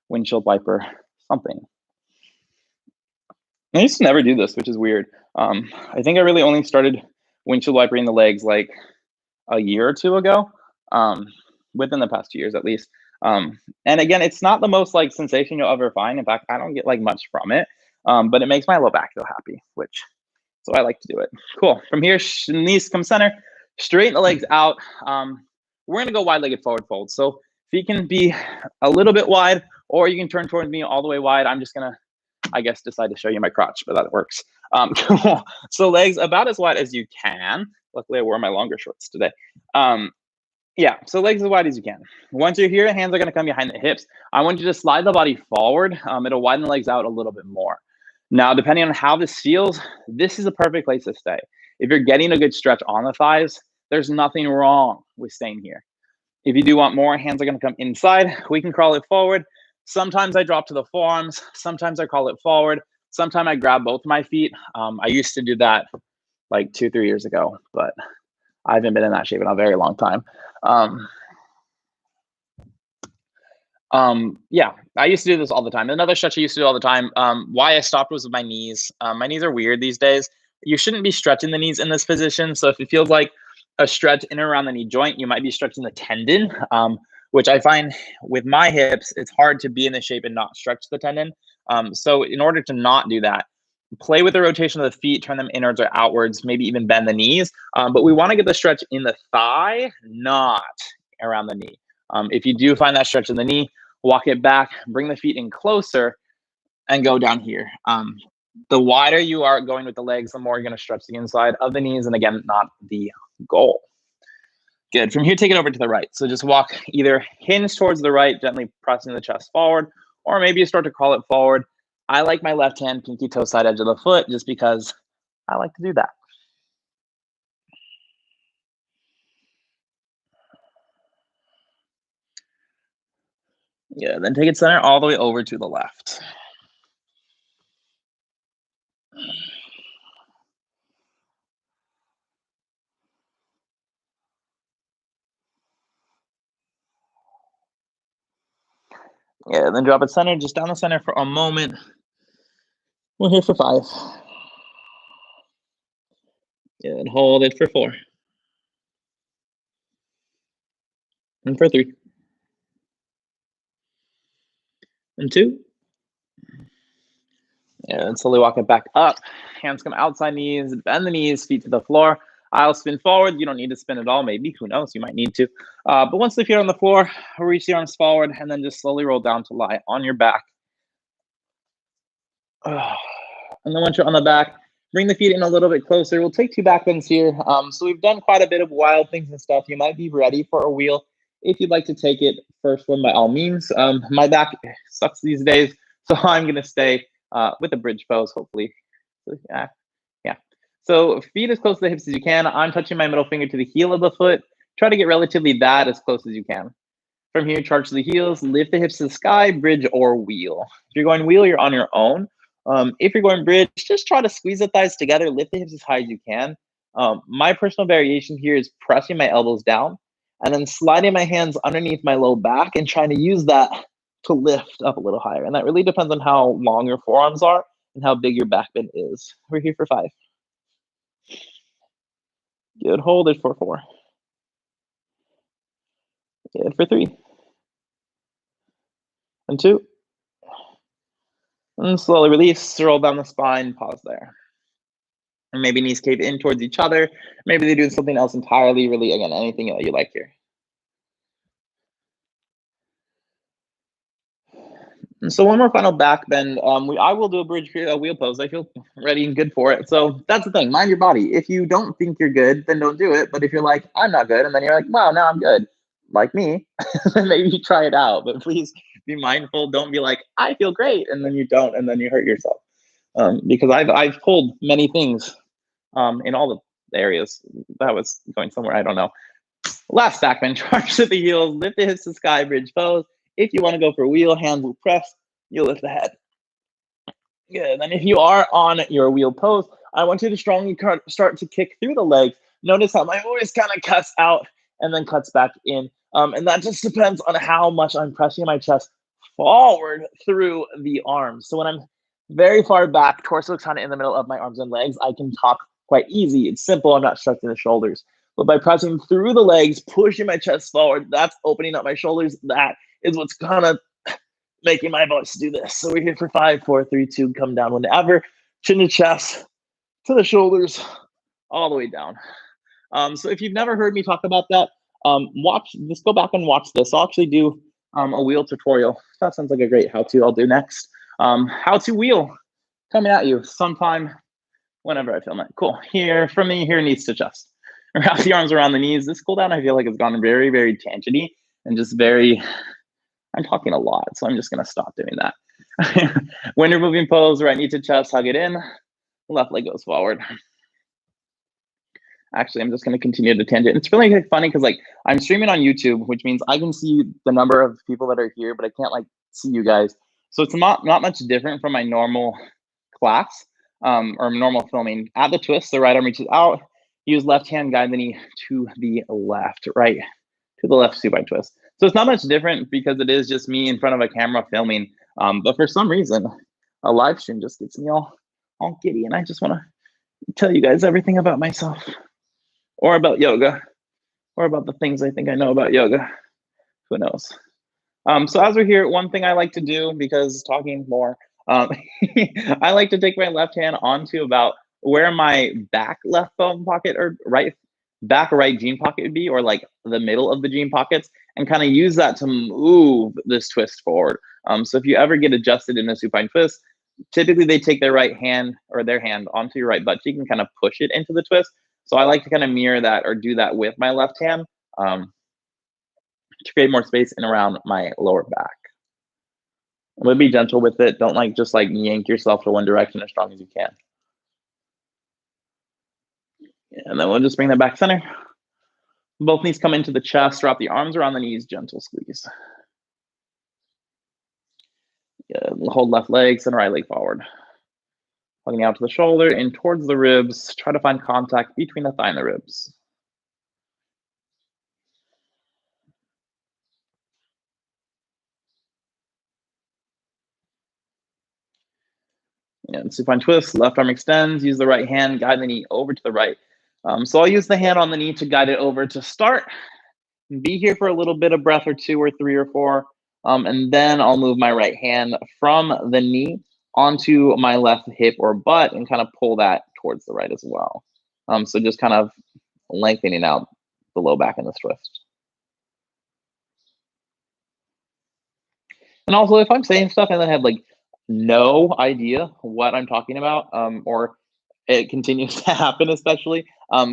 windshield wiper something. I used to never do this, which is weird. I think I really only started windshield wipering the legs like a year or two ago, within the past 2 years at least. And again, it's not the most like sensation you'll ever find. In fact, I don't get like much from it, but it makes my low back feel happy, so I like to do it. Cool. From here, knees come center, straighten the legs out. We're gonna go wide-legged forward fold. So feet can be a little bit wide, or you can turn towards me all the way wide. I'm just gonna, I guess, decide to show you my crotch, but that works. Cool. So legs about as wide as you can. Luckily, I wore my longer shorts today. Yeah, so legs as wide as you can. Once you're here, hands are gonna come behind the hips. I want you to slide the body forward. It'll widen the legs out a little bit more. Now, depending on how this feels, this is a perfect place to stay. If you're getting a good stretch on the thighs, there's nothing wrong with staying here. If you do want more, hands are gonna come inside. We can crawl it forward. Sometimes I drop to the forearms. Sometimes I crawl it forward. Sometimes I grab both my feet. I used to do that like 2-3 years ago, but I haven't been in that shape in a very long time. Yeah, I used to do this all the time. Another stretch I used to do all the time. Why I stopped was with my knees. My knees are weird these days. You shouldn't be stretching the knees in this position. So if it feels like a stretch in and around the knee joint, you might be stretching the tendon, which I find with my hips, it's hard to be in this shape and not stretch the tendon. So in order to not do that, play with the rotation of the feet, turn them inwards or outwards, maybe even bend the knees. But we want to get the stretch in the thigh, not around the knee. If you do find that stretch in the knee, walk it back, bring the feet in closer, and go down here. The wider you are going with the legs, the more you're going to stretch the inside of the knees, and again, not the goal. Good. From here, take it over to the right. So just walk either hinge towards the right, gently pressing the chest forward, or maybe you start to crawl it forward. I like my left hand, pinky toe side edge of the foot, just because I like to do that. Yeah, then take it center all the way over to the left. Yeah, then drop it center, just down the center for a moment. We're here for 5. Good, hold it for 4. And for 3. And 2. And slowly walk it back up. Hands come outside knees, bend the knees, feet to the floor. I'll spin forward. You don't need to spin at all, maybe. Who knows? You might need to. But once the feet are on the floor, reach the arms forward and then just slowly roll down to lie on your back. And then once you're on the back, bring the feet in a little bit closer. We'll take 2 back bends here. So we've done quite a bit of wild things and stuff. You might be ready for a wheel. If you'd like to take it, first one by all means. My back sucks these days, so I'm going to stay with a bridge pose, hopefully. So, yeah. So feet as close to the hips as you can. I'm touching my middle finger to the heel of the foot. Try to get relatively that as close as you can. From here, charge to the heels, lift the hips to the sky, bridge or wheel. If you're going wheel, you're on your own. If you're going bridge, just try to squeeze the thighs together, lift the hips as high as you can. My personal variation here is pressing my elbows down and then sliding my hands underneath my low back and trying to use that to lift up a little higher. And that really depends on how long your forearms are and how big your back bend is. We're here for 5. Good, hold it for 4. Good, for 3. And 2. And slowly release, roll down the spine, pause there. And maybe knees cave in towards each other. Maybe they do something else entirely, really, again, anything that you like here. And so one more final back bend. I will do a bridge wheel pose. I feel ready and good for it. So that's the thing. Mind your body. If you don't think you're good, then don't do it. But if you're like, I'm not good, and then you're like, wow, now I'm good, like me, then maybe you try it out. But please be mindful. Don't be like, I feel great, and then you don't, and then you hurt yourself. Because I've pulled many things in all the areas. That was going somewhere, I don't know. Last back bend, charge to the heels, lift the hips to sky, bridge pose. If you want to go for wheel, hands will press, you'll lift the head. Good. And if you are on your wheel pose, I want you to strongly start to kick through the legs. Notice how my voice kind of cuts out and then cuts back in. And that just depends on how much I'm pressing my chest forward through the arms. So when I'm very far back, torso kind of in the middle of my arms and legs, I can talk quite easy. It's simple. I'm not stretching the shoulders. But by pressing through the legs, pushing my chest forward, that's opening up my shoulders. That is what's kind of making my voice do this. So we're here for 5, 4, 3, 2, come down whenever. Chin to chest, to the shoulders, all the way down. So if you've never heard me talk about that, just go back and watch this. I'll actually do a wheel tutorial. That sounds like a great how-to I'll do next. How-to wheel coming at you sometime whenever I film it. Cool. Here, from me, here, knees to chest. Wrap the arms around the knees. This cool down, I feel like, has gone very, very tangenty and just very, I'm talking a lot, so I'm just going to stop doing that. When you're moving pose, right knee to chest, hug it in. Left leg goes forward. Actually, I'm just going to continue to tangent. It's really funny because like I'm streaming on YouTube, which means I can see the number of people that are here, but I can't like see you guys. So it's not much different from my normal class or normal filming. At the twist, the right arm reaches out. Use left hand, guide the knee to the left, right to the left supine twist. So it's not much different because it is just me in front of a camera filming. But for some reason, a live stream just gets me all giddy, and I just want to tell you guys everything about myself, or about yoga, or about the things I think I know about yoga. Who knows? So as we're here, one thing I like to do, because talking more, I like to take my left hand onto about where my back left bone pocket or back right jean pocket would be, or like the middle of the jean pockets, and kind of use that to move this twist forward. So if you ever get adjusted in a supine twist, typically they take their right hand or their hand onto your right butt cheek and kind of push it into the twist. So I like to kind of mirror that or do that with my left hand to create more space in around my lower back. I'm gonna be gentle with it. Don't just yank yourself to one direction as strong as you can. And then we'll just bring that back center. Both knees come into the chest, drop the arms around the knees, gentle squeeze. Hold left leg, center right leg forward. Hugging out to the shoulder and towards the ribs. Try to find contact between the thigh and the ribs. And supine twist, left arm extends, use the right hand, guide the knee over to the right. So I'll use the hand on the knee to guide it over to start. Be here for a little bit of breath or 2 or 3 or 4. And then I'll move my right hand from the knee onto my left hip or butt and kind of pull that towards the right as well. So just kind of lengthening out the low back in this twist. And also, if I'm saying stuff and I have no idea what I'm talking about, or it continues to happen, especially,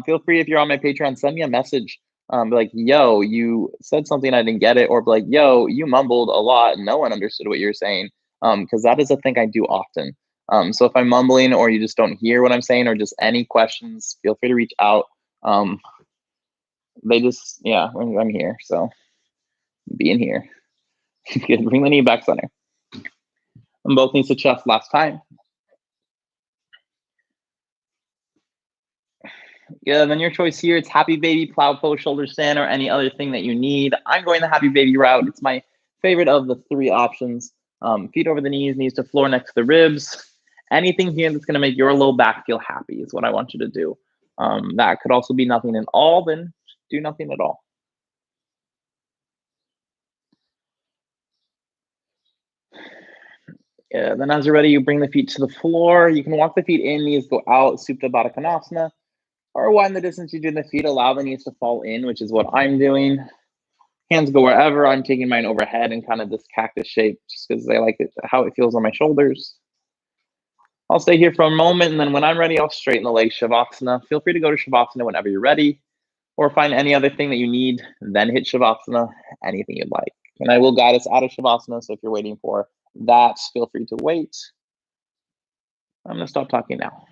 feel free, if you're on my Patreon, send me a message. Be like, yo, you said something, I didn't get it, or be like, yo, you mumbled a lot, no one understood what you're saying, because that is a thing I do often. So if I'm mumbling or you just don't hear what I'm saying, or just any questions, feel free to reach out. I'm here, so being here. Good. Bring the knee back center. And both knees to chest last time. Yeah, then your choice here, it's happy baby, plow pose, shoulder stand, or any other thing that you need. I'm going the happy baby route. It's my favorite of the 3 options. Feet over the knees to floor next to the ribs. Anything here that's going to make your low back feel happy is what I want you to do. That could also be nothing at all, then do nothing at all. Yeah, then as you're ready, you bring the feet to the floor. You can walk the feet in, knees go out, Supta Baddha Konasana. Or wind the distance you do in the feet, allow the knees to fall in, which is what I'm doing. Hands go wherever. I'm taking mine overhead in kind of this cactus shape just because I like it, how it feels on my shoulders. I'll stay here for a moment, and then when I'm ready, I'll straighten the legs, Shavasana. Feel free to go to Shavasana whenever you're ready, or find any other thing that you need, then hit Shavasana, anything you'd like. And I will guide us out of Shavasana, so if you're waiting for that, feel free to wait. I'm going to stop talking now.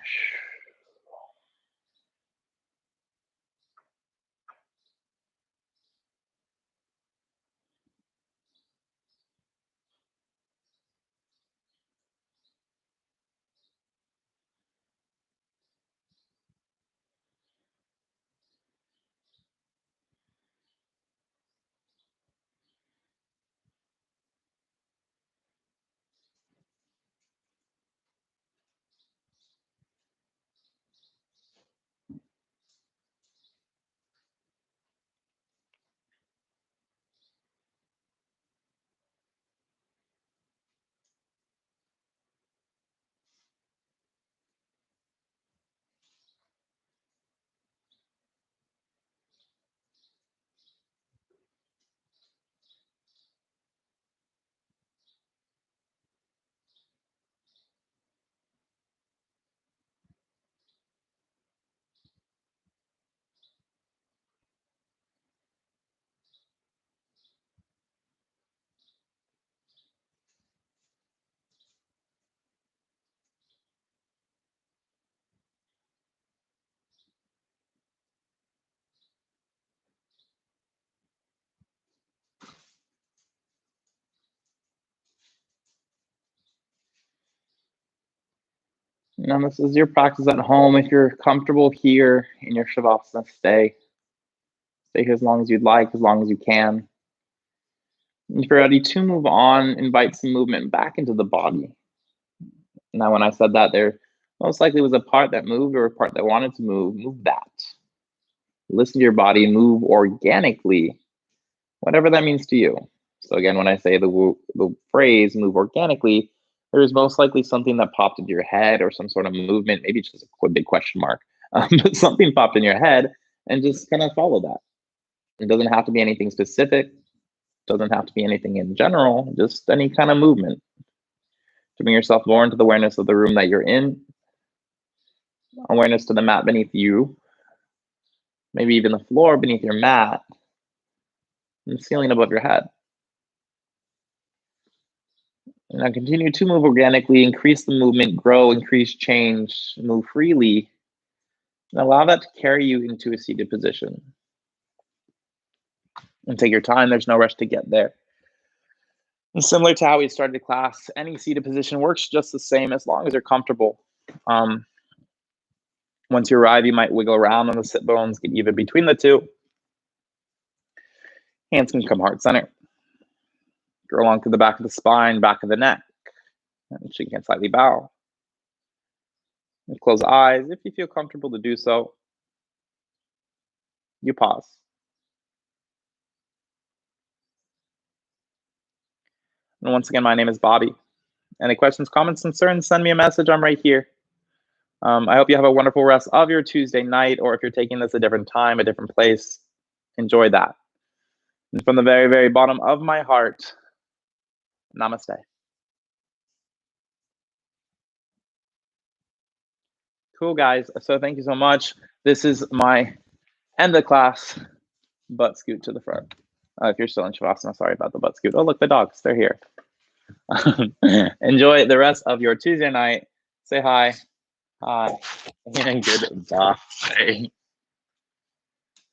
Now this is your practice at home. If you're comfortable here in your Shavasana, stay. Stay here as long as you'd like, as long as you can. If you're ready to move on, invite some movement back into the body. Now, when I said that, there most likely was a part that moved or a part that wanted to move. Move that. Listen to your body, move organically, whatever that means to you. So again, when I say the phrase move organically, there is most likely something that popped into your head or some sort of movement, maybe just a big question mark, but something popped in your head, and just kind of follow that. It doesn't have to be anything specific, doesn't have to be anything in general, just any kind of movement. To bring yourself more into the awareness of the room that you're in, awareness to the mat beneath you, maybe even the floor beneath your mat, and the ceiling above your head. And now continue to move organically, increase the movement, grow, increase change, move freely, and allow that to carry you into a seated position. And take your time, there's no rush to get there. And similar to how we started the class, any seated position works just the same as long as you're comfortable. Once you arrive, you might wiggle around on the sit bones, get even between the two. Hands can come heart center. Go along to the back of the spine, back of the neck. And she can slightly bow. And close eyes if you feel comfortable to do so. You pause. And once again, my name is Bobby. Any questions, comments, concerns, send me a message. I'm right here. I hope you have a wonderful rest of your Tuesday night, or if you're taking this a different time, a different place, enjoy that. And from the very, very bottom of my heart, namaste. Cool, guys. So thank you so much. This is my end of class butt scoot to the front. If you're still in Shavasana, sorry about the butt scoot. Oh, look, the dogs, they're here. Enjoy the rest of your Tuesday night. Say hi. Hi. And goodbye.